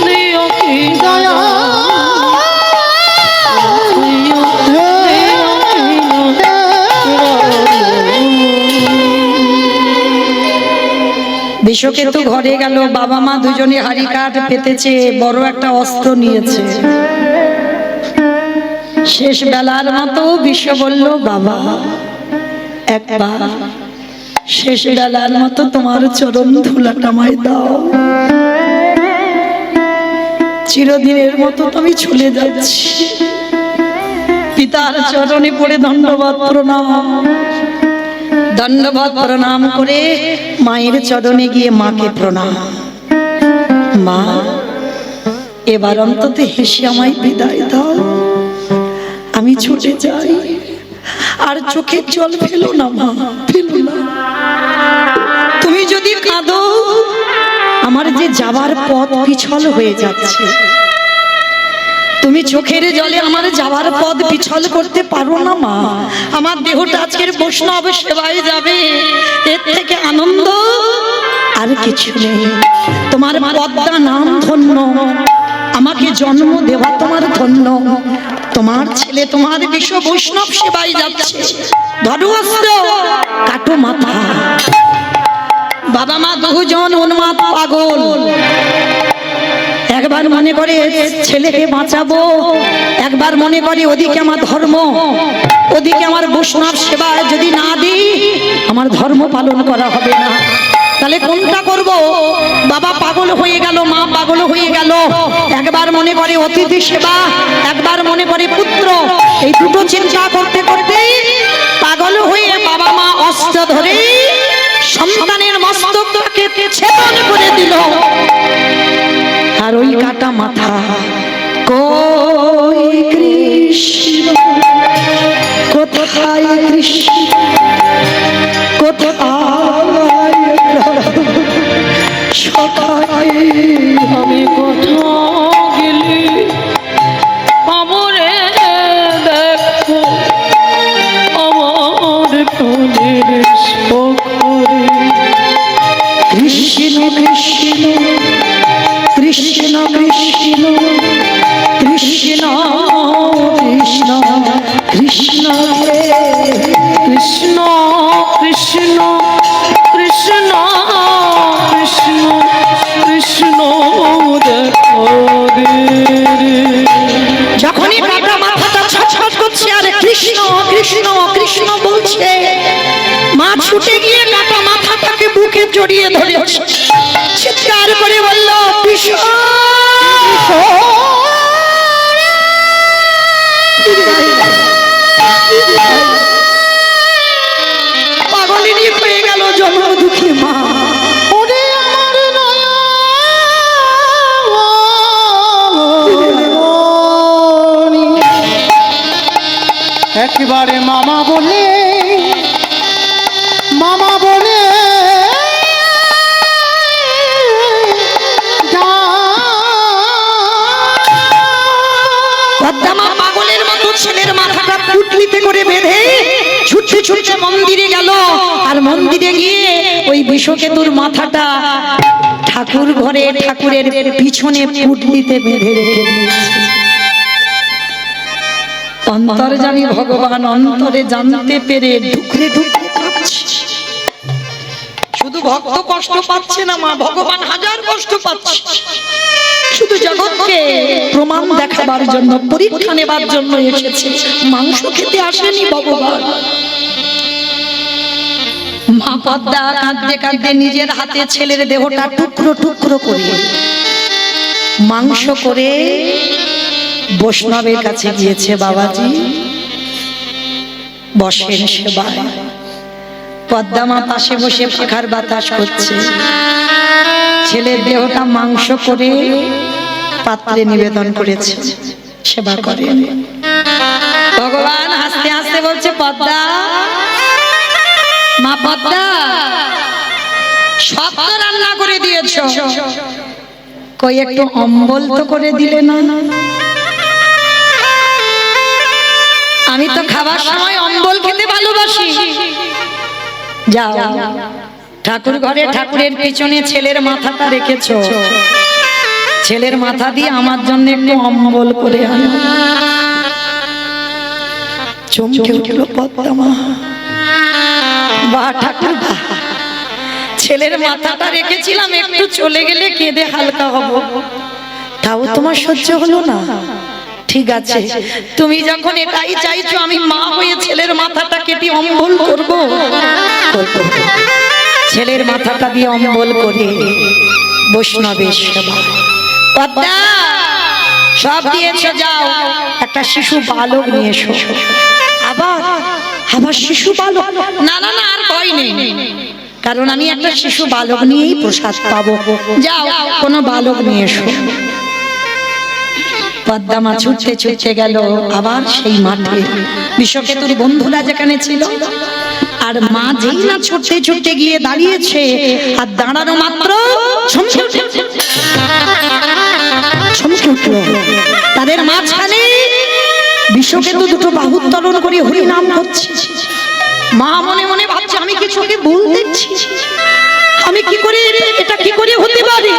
দেও কিনার বিশ্বকেতু ঘরে গেল, বাবা মা দুজনে হাড়ি কাঠ পেতেছে, বড় একটা অস্ত্র নিয়েছে। শেষ বেলার মতো বিশ্ব বলল, বাবা একবার শেষ বেলার মতো তোমার চরণ ধুলাটা আমায় দাও, চিরদিনের মতো আমি চলে যাচ্ছি। পিতার চরণে পড়ে দণ্ডবাদ প্রণাম করে মায়ের চরণে গিয়ে মাকে প্রণাম। মা এবার অন্তত হেসে আমায় বিদায় দাও, আমি ছুটে যাই, আর চোখের জল ফেলো না মা, ফেলো না। তুমি যদি কাঁদো আমার যে যাবার পথ পিছল হয়ে যাচ্ছে, তুমি চোখের জলে আমার যাওয়ার পথ পিছল করতে পারো না মা। আমার দেহটা আজকের বৈষ্ণব সেবায় যাবে, এর থেকে আনন্দ আর কিছু নেই। তোমার পদ্মা নাম ধন্য, আমাকে জন্ম দেওয়া তোমার ধন্য। তোমার ছেলে তোমার বিশ্ব বৈষ্ণব সেবায় যাচ্ছে, ধরো অস্ত্র, কাটো মাথা। বাবা মা দুজন উন্মাদ পাগল, একবার মনে করে ছেলেকে বাঁচাবো, একবার মনে করে ওদিকে আমার ধর্ম, ওদিকে আমার বৈষ্ণব সেবা যদি না দিই আমার ধর্ম পালন করা হবে না। তাহলে কোনটা করব? বাবা পাগল হয়ে গেল, মা পাগল হয়ে গেল। একবার মনে করে অতিথি সেবা, একবার মনে করে পুত্র। এই দুটো চিন্তা করতে করতেই পাগল হয়ে বাবা মা অস্ত্র ধরে সন্তানের মস্তকটাকে ছেদন করে দিল। আর ওই কাটা মাথা, কই কৃষ্ণ কোথায়, কৃষ্ণ কোথায়, সকায় আমি কোথা গেলি আমরে দেখো, আমার প্রাণের সখরে। কৃষ্ণ কৃষ্ণ কৃষ্ণ কৃষ্ণ কৃষ্ণ কৃষ্ণ কৃষ্ণ হে কৃষ্ণ কৃষ্ণ কৃষ্ণ কৃষ্ণ কৃষ্ণ দেখো রে। যখনই কাটা মাথাটা ছটছট করছে আর কৃষ্ণ কৃষ্ণ কৃষ্ণ বলছে, মা ছুটে গিয়ে কাটা মাথাটাকে বুকে জড়িয়ে ধরে চিৎকার করে বলল, কৃষ্ণ। পাগলিনী হয়ে গেল জন্ম দুঃখী মা। ওরে আমার নয়ন, একেবারে মামা বলে পদ্মা পাগলের মতো ছেলের মাথাটা পুটলিতে করে বেঁধে ছুটতে ছুটতে মন্দিরে গেল, আর মন্দিরে গিয়ে ওই বিষকেতুর মাথাটা ঠাকুর ঘরে ঠাকুরের পিছনে পুটলিতে বেঁধে রেখে দিয়েছে। অন্তর্যামী ভগবান অন্তরে জানতে পেরে ঢুকরে ঢুকরে কাঁদছে। শুধু ভক্ত কষ্ট পাচ্ছে না মা, ভগবান হাজার কষ্ট পাচ্ছে। শুধু জগৎকে প্রমাণ দেখাবার জন্য, পরীক্ষা নেবার জন্য এসেছে, মাংস খেতে আসেনি ভগবান। মা পদ্মা কাঁদতে কাঁদতে নিজের হাতে ছেলের দেহটা টুকরো টুকরো করে মাংস করে বৈষ্ণবের কাছে গিয়েছে। বাবাজি বসেন সেবায়। পদ্মা মা পাশে বসে পাখার বাতাস করছে, ছেলের দেহটা মাংস করে পাত্রে নিবেদন করেছে, সেবা করে। ভগবান হাসতে হাসতে বলছে, পদ্মা মা, পদ্মা সব তো রান্না করে দিয়েছো, কই একটু অম্বল তো করে দিলে না? আমি তো খাবার সময় অম্বল খেতে ভালোবাসি। যাও ঠাকুর ঘরে ঠাকুরের পিছনে ছেলের মাথাটা রেখেছো, ছেলের মাথা দিয়ে আমার জন্য একটু অম্বল করে আনো। চমকে উঠল পদ্মা মা, বাহ ঠাকুর বাহ, ছেলের মাথাটা রেখেছিলাম, একটু চলে গেলে কেঁদে হালকা হব, তাও তোমার সহ্য হলো না? ঠিক আছে, তুমি যখন এটাই চাইছো, আমি মা হয়ে ছেলের মাথাটা কেটে অম্বল করব। ছেলের মাথাটা দিয়ে অম্বল করে বৈষ্ণবের সেবা। পদ্মা সব দিয়েছো, যাও একটা শিশু বালক নিয়ে এসো। আবার আবার শিশু বালক? না না না, আর ভয় নেই, কারণ আমি একটা শিশু বালক নিয়েই প্রসাদ পাবো। যাও কোনো বালক নিয়ে এসো। পদ্মা মা ছুটতে ছুটতে গেল আবার সেই মাঠে, বিষকেতুর বন্ধুরা যেখানে ছিল। আর মা যেই না ছুটতে ছুটতে গিয়ে দাঁড়িয়েছে, আর দাঁড়ানো মাত্র চমকে উঠল। তাদের মাঝখানে বিষকেতু দুটো বাহু উত্তোলন করে হরি নাম করছে। মা মনে মনে ভাবছে, আমি কিছু কি ভুল দেখছি? আমি কি করে, এটা কি করে হতে পারে?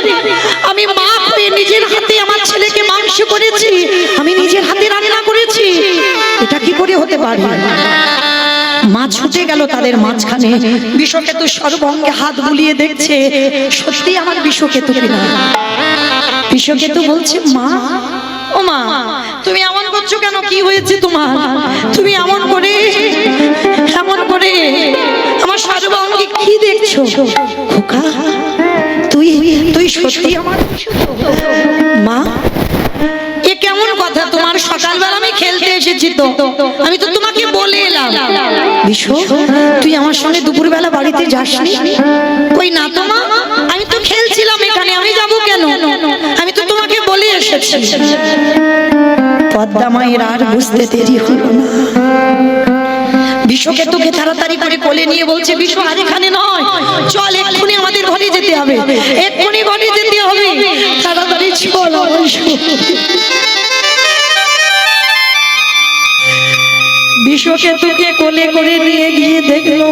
আমি মা হয়ে নিজের হাতে আমার ছেলেকে মাংস করেছি, আমি নিজের হাতে রান্না করেছি, এটা কি করে হতে পারে? মা ছুটে গেল তাদের মাঝখানে। বিষকেতু সর্বঙ্গে হাত বুলিয়ে দেখছে, সত্যি আমার বিষকেতু কিনা। বিষকেতু বলছে, মা ও মা, তুমি এমন করছো কেন? কি হয়েছে তোমার? তুমি এমন করে আমার সর্বাঙ্গে কি দেখছো? খোকা, তুই সত্যি আমার মা? এ কেমন কথা? তোমার সকালবেলা আমি খেলতে এসেছি, তো আমি তো তোমাকে বলে এলাম, বিশু তুই আমার সঙ্গে দুপুরবেলা বাড়িতে যাসনি? কই না তো মা, আমি তো খেলছিলাম এখানে, আমি যাব কেন? আমি তো তোমাকে বলে এসেছি। পদ্মা মায়ের আর বুঝতে দেরি হলো না। বিষকেতুকে তাড়াতাড়ি করে কোলে নিয়ে বলছে, বিশু আর এখানে নয়, চল এক্ষুনি আমাদের ঘরে যেতে হবে, এক্ষুনি ঘরে যেতে হবে, তাড়াতাড়ি চল। বিষকেতুকে কোলে করে নিয়ে গিয়ে দেখলো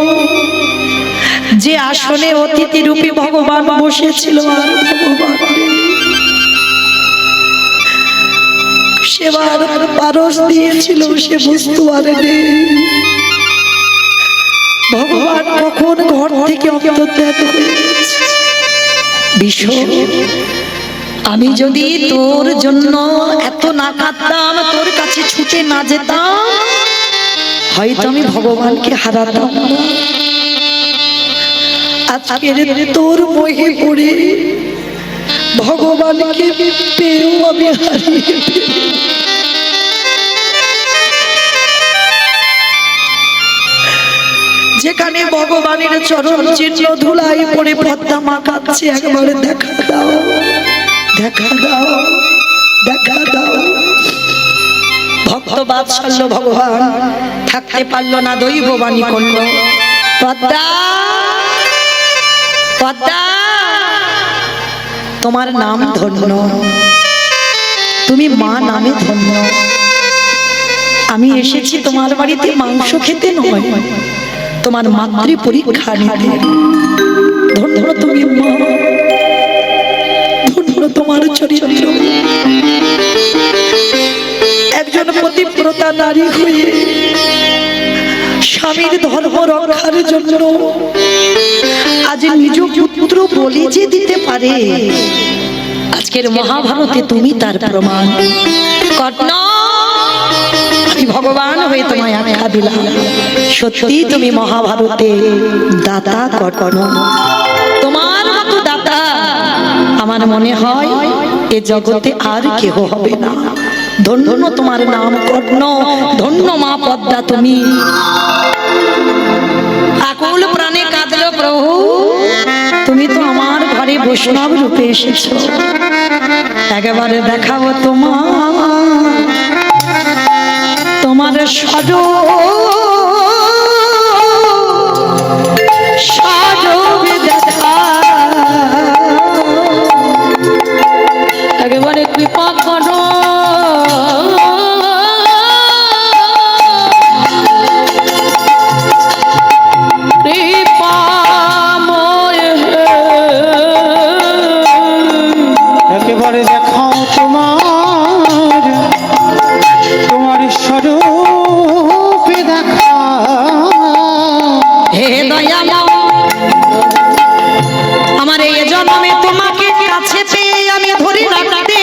যে আসলে অতিথি রূপী ভগবান বসেছিল, আর ভগবান সেবার পারস দিয়েছিল, সে বস্তু আর নেই। ভগবান কখন ঘর থেকে অন্তর্ধান হয়ে গেছে। বিষ্ণু, আমি যদি তোর জন্য এত না কাঁদতাম, তোর কাছে ছুটে না যেতাম, হয়তো আমি ভগবানকে হারাতাম না। আজকের তোর মোহে পড়ে ভগবানকে পেয়েও আমি হারিয়ে ফেলি। যেখানে ভগবানের চরণ চিহ্ন ধুলাই পড়ে পদ্মা মা কাঁদছে, একবার দেখা দাও, দেখা দাও, দেখা দাও। ভক্ত বাৎসল্য ভগবান থাকতে পারলো না, দৈব বাণী করলো, পদ্মা, পদ্মা, তোমার নাম ধন্য, তুমি মা নামে ধন্য। আমি এসেছি তোমার বাড়িতে মাংস খেতে নয়, তোমার মাতৃ পরীক্ষা নিতে। ধন্য তুমি মা, ধন্য তোমার চরিত্র। একজন পতিব্রতা নারী হয়ে স্বামীর ধর্ম রক্ষার জন্য আজ নিজ পুত্র বলি যে দিতে পারে, আজকের মহাভারতে তুমি তার প্রমাণ। কর্ণ, আমি ভগবান হয়ে তোমায় আখ্যা দিলাম, সত্যি তুমি মহাভারতে দাতা কর্ণ। তোমার মতো দাতা আমার মনে হয় এ জগতে আর কেহ হবে না। ধন্য তোমার নাম কর্ণ, ধন্য মা পদ্মা তুমি। আকুল প্রাণে কাঁদলো প্রভু, তুমি তো আমার ঘরে বৈষ্ণব রূপে এসেছো, একেবারে দেখাবো তোমার সজো দেখা, একেবারে কৃপা করো। একেবারে দেখাও তোমার স্বরূপে দেখা। হে দয়াময়, আমার এই জন্মে তোমাকে কাছে পেয়ে আমি ধরে রাখতে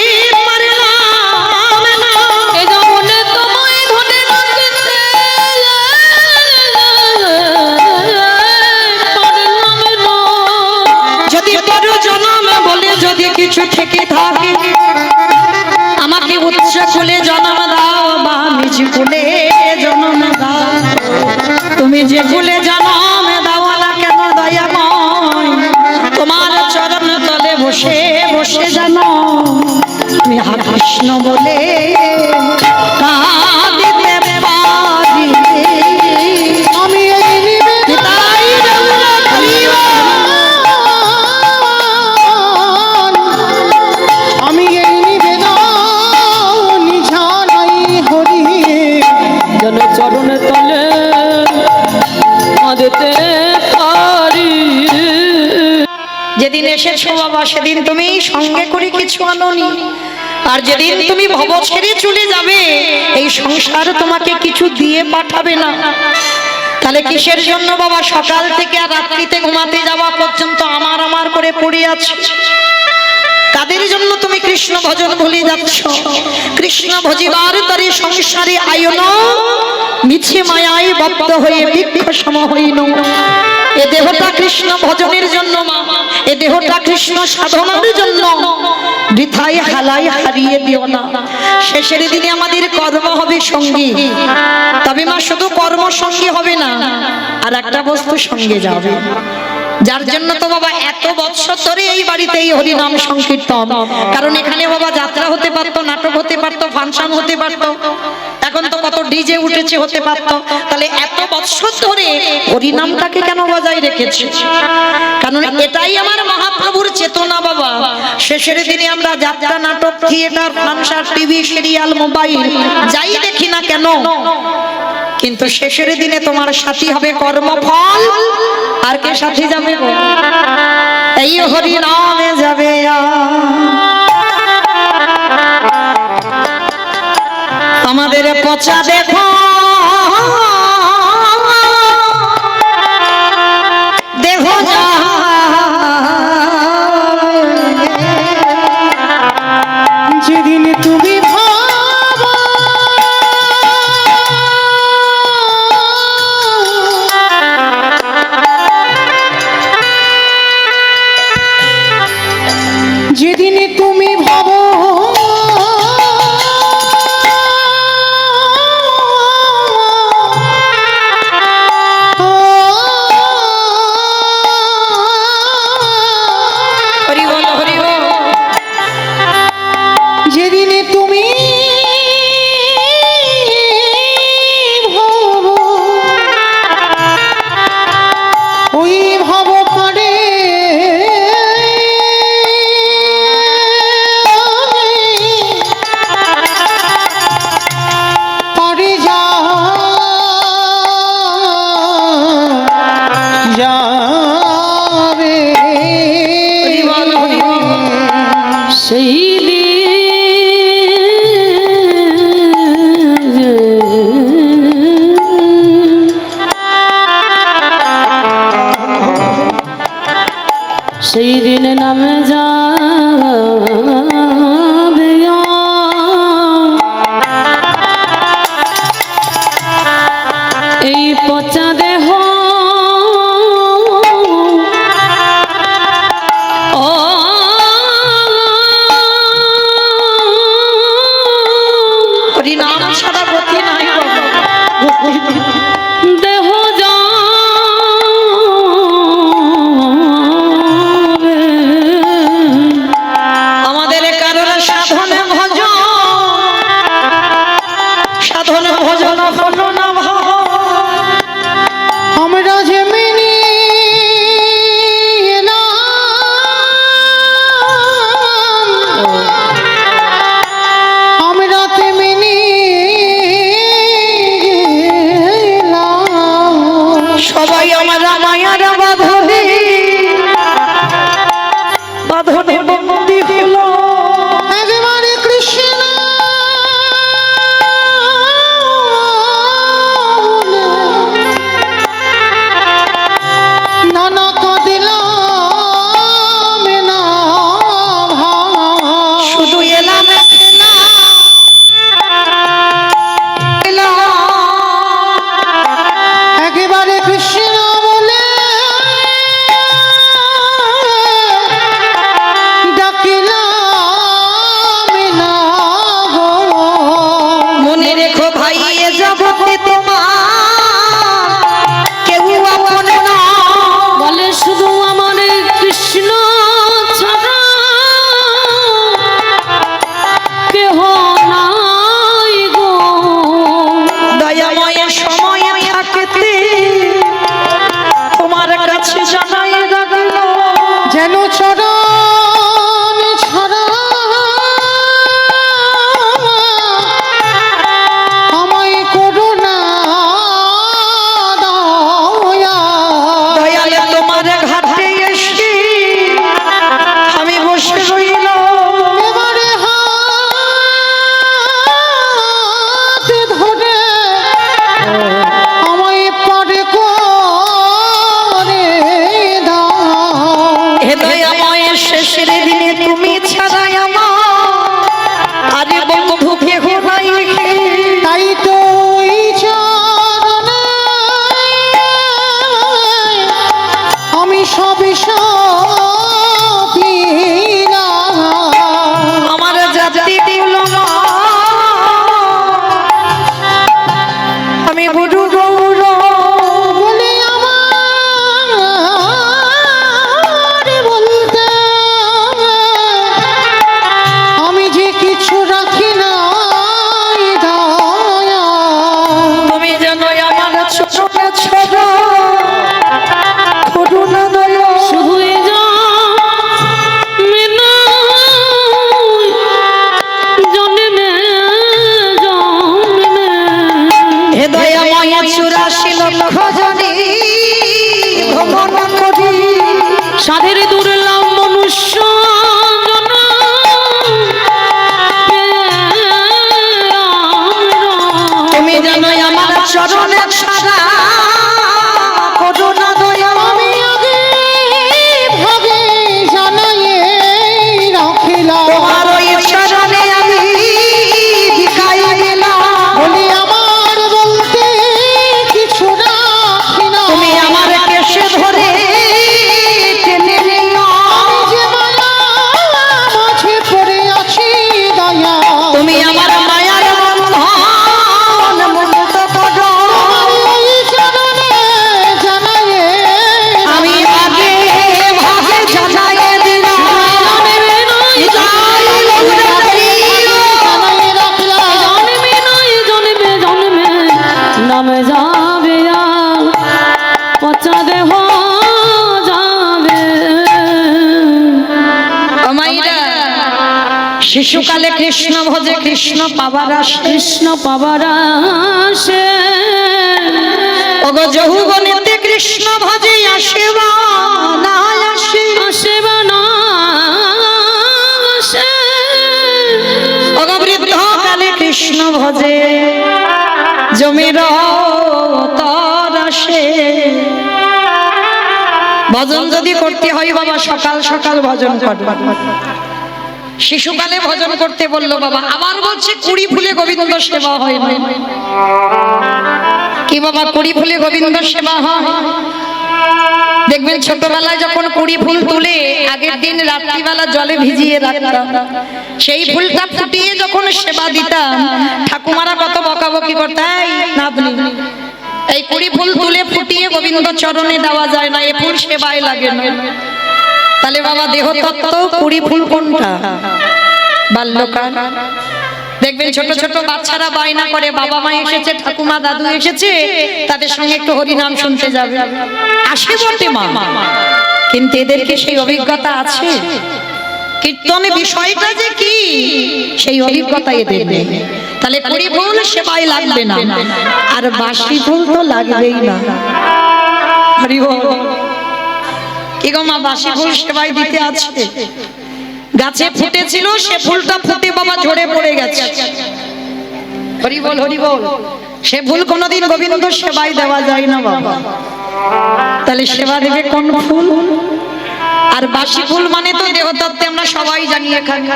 পারলাম না। এ জন্মে তোমায় ধরে রাখতে পারলাম না। যদি তোর জন্ম বলে যদি কিছু থেকে থাকে, আমাকে উচ্চ কুলে জন্ম দাও বা নিজ কুলে জন্ম দাও। তুমি যে কুলে জন্ম দাও না কেন দয়াময়, তোমার চরণ তলে বসে বসে জানো আমি কৃষ্ণ বলে কাঁদিতে পারি। আমি এই তাই রৌরা করিও, আমি এই নিবেদন জানাই হরি, যেন চরণে তলে কাঁদতে পারি। যেদিন এসেছো বাবা সেদিন তুমি সঙ্গে করে কিছু আনোনি, আর যেদিন তুমি ভব ছেড়ে চলে যাবে এই সংসার তোমাকে কিছু দিয়ে পাঠাবে না। তাহলে কিসের জন্য বাবা সকাল থেকে আর রাত্রিতে ঘুমাতে যাওয়া পর্যন্ত আমার আমার করে পড়ে আছো? কাদের জন্য তুমি কৃষ্ণ ভজন ভুলে যাচ্ছ? কৃষ্ণ ভজিবার তরে সংসারে আয়ন, মিছে মায়ায় বদ্ধ হয়ে বৃক্ষ সম হইন। এ দেহটা কৃষ্ণ ভজনের জন্য মা, এ দেহটা কৃষ্ণ সাধনার জন্য, বৃথায় হালাই হারিয়ে দিও না। শেষের দিনে আমাদের কর্ম হবে সঙ্গী, তবে মা শুধু কর্ম সঙ্গী হবে না, আর একটা বস্তু সঙ্গে যাবে, যার জন্য তো বাবা এত বছর ধরে এই বাড়িতে এই হরিনাম সংকীর্তন। কারণ এখানে বাবা যাত্রা হতে পারতো, নাটক হতে পারতো, ফাংশন হতে পারতো, এখন তো কত ডিজে উঠেছে, হতে পারতো। তাহলে এত বছর ধরে হরিনামটাকে কেন বজায় রেখেছে? কারণ এটাই আমার মহাপ্রভুর চেতনা বাবা। শেষের দিনে আমরা যাত্রা, নাটক, theatre, function, TV, serial, mobile যাই দেখি না কেন, কিন্তু শেষের দিনে তোমার সাথী হবে কর্মফল। আর কে সাথী যাবে? এই হরি নামে যাবে। আমাদের পচা দেখো পচা দেহ ও হরিনাম ছাড়া গতি নাই বাবা, গতি নাই। দেহ আমাদের কারোর সাধনে ভজন, সাধনে ভজন হলো না ভাব। আমরা যেমনি এলাম, আমরা তেমনি গেলাম। সবাই আমরা মায়ার বাঁধনে, বাঁধনে বন্দী হলো। একেবারে কৃষ্ণ নানা কাঁদিলাম না ভাই। শুধু এলাম একেবারে কৃষ্ণ বলে ডাকিলাম না গো। মনে রেখো ভাই, এ জগতে তোমার কেউ আপন না। বলে শুধু আমার কৃষ্ণ ছাড়া কেহ নাই গো। দয়াময় সময় থাকতে তোমার কাছে জানাই রাখল, যেন চরণ ছড়া আমায় করুণা দয়া। দয়ালে তোমার ঘাটে এসে আমি বসে রইল। এবারে হাত ধরে আমায় পারে করে দাও। হে দয়াময়, শেষের দিনে তুমি ছাড়াই আমার আরে বন্ধু কেহ নাই। তাই তো ওই চরণে আমি সবই সপিলাম। আমার জাতি দিল না, আমি গুরু গৌর বলে আমার বলতে আমি যে কিছু রাখি না দয়া। তুমি যেন আমার ছোট ছোট করুণা দয়া। শুধু জন্মে জন্মে হে দয়াময়, 84 লক্ষ জনে ভ্রমণ করি। সাধের দুর্লভ মনুষ্য জন্ম তুমি যেন আমার চরণে ছাড়া করুণা দয়া। আমি আগে ভাগে জানাই রাখিলাম। তোমার ওই চরণে আমি ভিখাই গেলাম। বলি আমার বলতে কিছু রাখি না। তুমি আমার কেশে ধরে টেনে নিও। আমি যে মায়া মাঝে পড়ে আছি দয়া। তুমি আমার মায়ার বন্ধন মুক্ত করো। এই চরণে জানাই আমি আগে ভাগে জানাই দিলাম। যাই গৌরী জানাই রাখলাম। জন্মে নয় জন্মে জন্মে নামে যাবে পচা দেহ যাবে। মাইরা শিশুকালে কৃষ্ণ ভজে কৃষ্ণ পাবার আসে। কৃষ্ণ পাবার আসে ওগো যৌবনেতে কৃষ্ণ ভজে আসে বা না আসে। আসে বা না আসে। ওগো বৃদ্ধকালে কৃষ্ণ ভজে জমির তর আসে। ভজন যদি করতে হয় বাবা সকাল সকাল ভজন করো। শিশুকালে ভজন করতে বললো বাবা, আবার বলছে কুড়ি ফুলে গোবিন্দ সেবা হয় না। কি বাবা কুড়ি ফুলে গোবিন্দ সেবা হয়। দেখবেন ছোটবেলায় যখন কুড়ি ফুল তুলে আগের দিন রাত্রিবেলা জলে ভিজিয়ে রাখতাম, সেই ফুলটা ফুটিয়ে যখন সেবা দিতাম, ঠাকুমারা কত বকাবকি করতেন, এই কুড়ি ফুল তুলে ফুটিয়ে গোবিন্দ চরণে দেওয়া যায় না, এ ফুল সেবায় লাগে না। তাহলে বাবা দেহ তত্ত্ব কুড়ি ফুল কোনটা? বাল্যকাল। দেখবেন ছোট ছোট বাচ্চারা বায়না করে, বাবা মা এসেছে, ঠাকুমা দাদু এসেছে, তাদের সঙ্গে একটু হরিনাম শুনতে যাবে। আসে বটে মা, কিন্তু এদেরকে সেই অভিজ্ঞতা আছে? কীর্তনে বিষয়টা যে কি সেই অভিজ্ঞতা এদের নেই। তাহলে কুড়ি ফুল সেবায় লাগবে না, আর বাসি ফুল তো লাগবেই না। হরি বল। কি গো মা, বাসি ফুল সেবায় দিতে আছে? গাছে ফুটেছিল, সে ফুলটা ফুটে বাবা ঝরে পড়ে গেছে। হরি বল, হরি বল। সে ফুল কোনোদিন গোবিন্দ সেবায় দেওয়া যায় না বাবা। তাহলে সেবা দেবে কোন ফুল? আর বাসি ফুল মানে তো দেহতত্ত্বে আমরা সবাই জানি এখানে,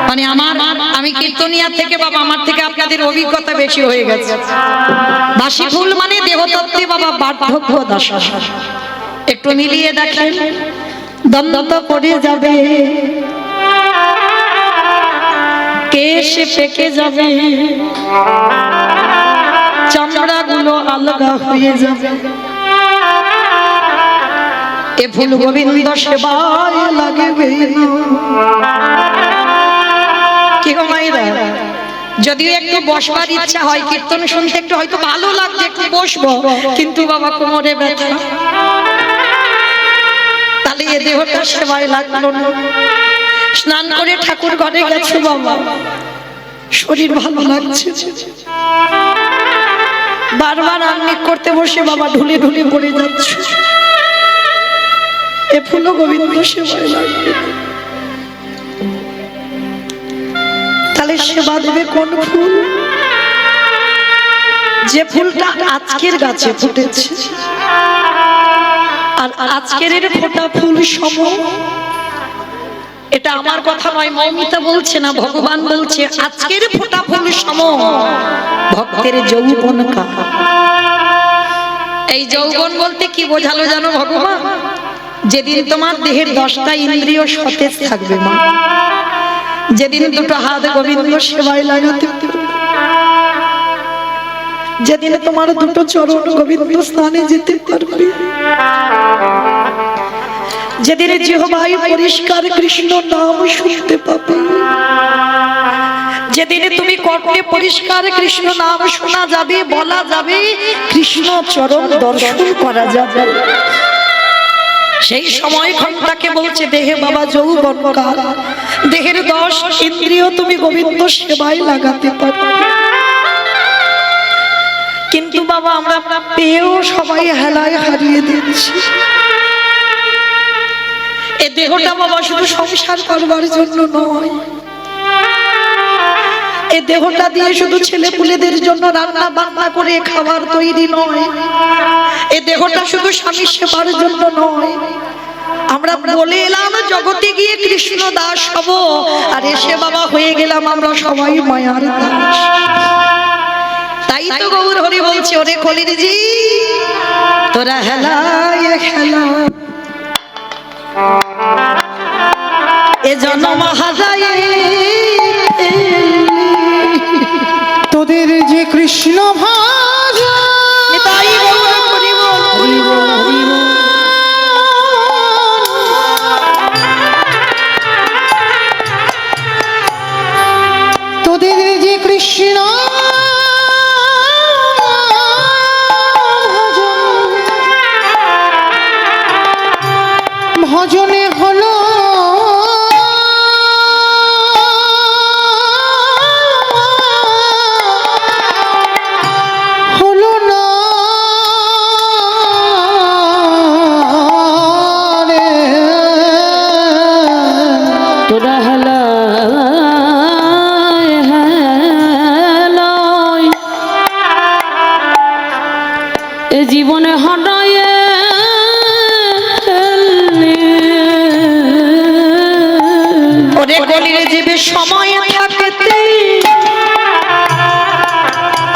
মানে আমি কীর্তনিয়া থেকে বাবা, আমার থেকে আপনাদের অভিজ্ঞতা বেশি হয়ে গেছে। বাসি ফুল মানে দেহতত্ত্বে বাবা বার্ধক্য দশা। একটু মিলিয়ে দেখেন, দন্ত পড়ে যাবে, কেশ পেকে যাবে, চামড়া গুলো আলগা হয়ে যাবে, এ ফুল গোবিন্দ সেবায় লাগবে না। কি গো মায়েরা, যদিও একটু বসবার ইচ্ছা হয়, কীর্তন শুনতে একটু হয়তো ভালো লাগছে, একটু বসবো, কিন্তু বাবা কোমরে ব্যথা, তাহলে এ দেহটা সেবায় লাগলো না। স্নান করে ঠাকুর ঘরে গেছে বাবা, শরীর ভালো লাগছে, বারবার আঙ্গিক করতে বসে বাবা ঢুলে ঢুলে পড়ে যাচ্ছে, এ ফুলও গোবিন্দ সেবায় লাগবে। তাহলে সেবা দেবে কোন ফুল? যে ফুলটা আজকের গাছে ফুটেছে, আর আজকের এর ফোটা ফুল সম। এটা আমার কথা নয়, মৌমিতা বলছে না, ভগবান বলছে আজকের ফোটা ফুল সম ভক্তের যৌবন কা। এই যৌবন বলতে কি বোঝালো জানো ভগবান? যেদিন তোমার দেহের 10টা ইন্দ্রিয় সতেজ থাকবে মা, যেদিন দুটো হাত গোবিন্দ সেবায় লাগাতে পারবে, যেদিন তোমার দুটো চরণ গোবিন্দ স্থানে যেতে পারবে, যেদিন জিহ্বায় পরিষ্কার কৃষ্ণ নাম শুনতে পাবে, যেদিন তুমি কর্ণে পরিষ্কার কৃষ্ণ নাম শোনা যাবে, বলা যাবে, কৃষ্ণ চরণ দর্শন করা যাবে, সেই সময় ঘন্টাকে বলছে দেহে বাবা যৌবন কাল, দেহের 10 ইন্দ্রিয় তুমি গোবিন্দ সেবায় লাগাতে পারবে। কিন্তু বাবা আমরা পেয়েও সবাই হেলায় হারিয়ে দিচ্ছি। এ দেহটা বাবা শুধু সংসার করবার জন্য নয়, এ দেহটা দিয়ে শুধু ছেলে পুলেদের জন্য রান্না বান্না করে খাবার তৈরি নয়, এ দেহটা শুধু স্বামী সেবার জন্য নয়। আমরা বলে এলাম জগতে গিয়ে কৃষ্ণ দাস হব, আর এসে বাবা হয়ে গেলাম আমরা সবাই মায়ার দাস। তাই তো গৌর হরি বলছে, ওরে কলির জি তোরা হেলায় খেলা, এ জন্ম হাজায় তোদের যে কৃষ্ণ ভাজা, তাই গৌর হরি বল, হরি বল, হরি বল। তোদের যে কৃষ্ণ ভজনে হলো না রে, তোরা হেলায় হেলায় এ জীবনে হারায় ওরে কলির জীবে সময় থাকতে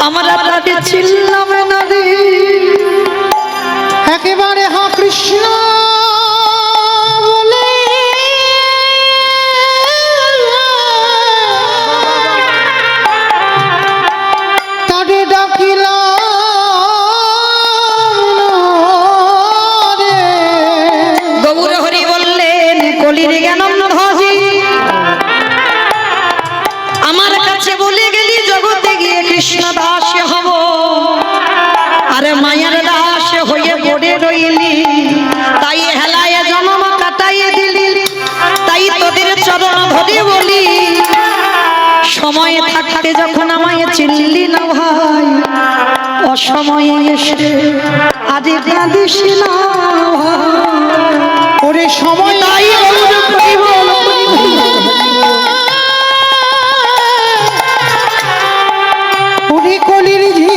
আমরা তাদের ছিলাম না একেবারে হা কৃষ্ণ বলে তারে ডাকিলাম রে। গৌর হরি বললেন কলির জ্ঞানন্ধজি আমার কাছে বলে গেলি জগতে গিয়ে কৃষ্ণ দাস হব, আরে মায়ের দাস হয়ে পড়ে রইলি, তাই হেলায় জন্ম কাটাইয়ে দিলি, তাই তোদের চরণ ধরে বলি সময় থাকতে যখন আমায় চিনলি না ভাই, অসময়ে এসে আরে কাঁদিস না ভাই। ওরে সময় তাই গৌর হরি বল ওরে কলির ঝি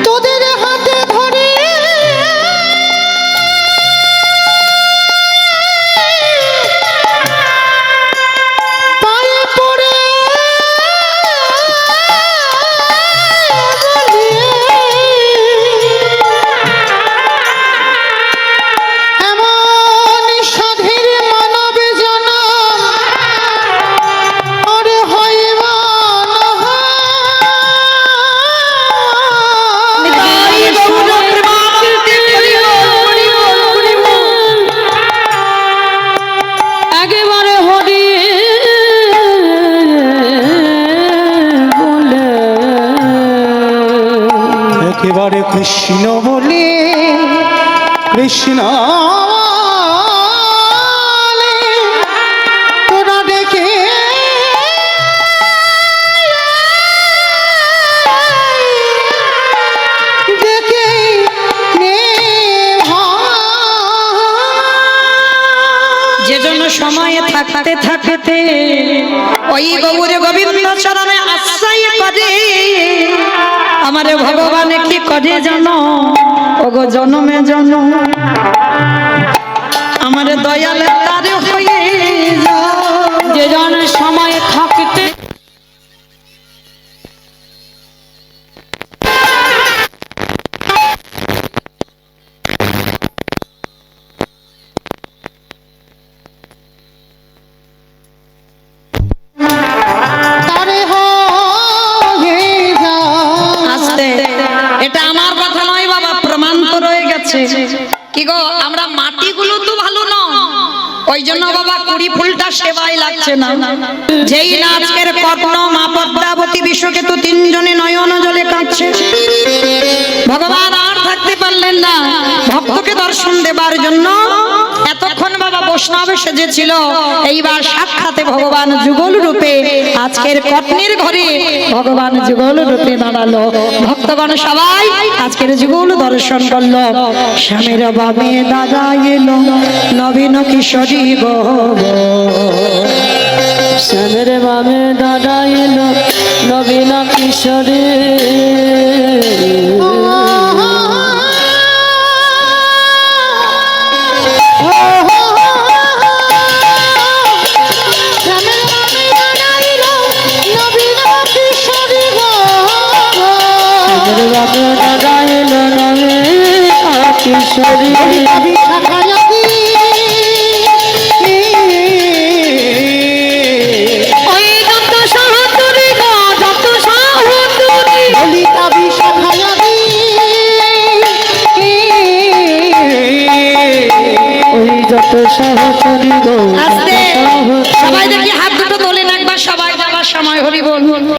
তোদের হাতে ধরে পায়ে পড়ে এমন সাধের মানব জনম আরে হইবা না তাই গৌর প্রেমানন্দে হরি বল, হরি বল, হরি বল। একেবারে হরি বলে একেবারে কৃষ্ণ বলে কৃষ্ণ বলে তোরা ডেকে ডেকে নে যে জন্য সময়ে থাকতে থাকতে ওই গৌর গোবিন্দ চরণে আশ্রয় করে আমার ভগবান কি করে জানো, ওগো জনমে জনম আমার দয়াল তার হয়ে যাও। যে জন সময় থাকতে তারে হয়ে যা আস্তে, এটা আমার কথা নয় বাবা, প্রমাণ তো রয়ে গেছে। কি গো আমরা মাটিগুলো তো ভালো না, ওই জন্য বাবা কুড়ি ফুলটা সেবাই লাগছে না। যেই না আজকের কর্ণ মা পদ্মাবতী বিশ্বকেতু তিনজনে নয়ন জলে কাঁদছে, ভগবান আর থাকতে পারলেন না ভক্তকে দর্শন দেবার জন্য। এতক্ষণ বাবা বৈষ্ণবে সেজেছিল, এইবার সাক্ষাতে ভগবান যুগল রূপে আজকের কর্ণের ঘরে ভগবান যুগল রূপে দাঁড়ালো। ভক্তগণ সবাই আজকের যুগল দর্শন করলো। স্বামীর বামে দাদা এলো নবীন কিশোরী গো, শ্যামের বামে দাদা এলো নবীন কিশোরী। শ্যামের বামে দাদা এলো নবীন কিশোরী। শাখা নদী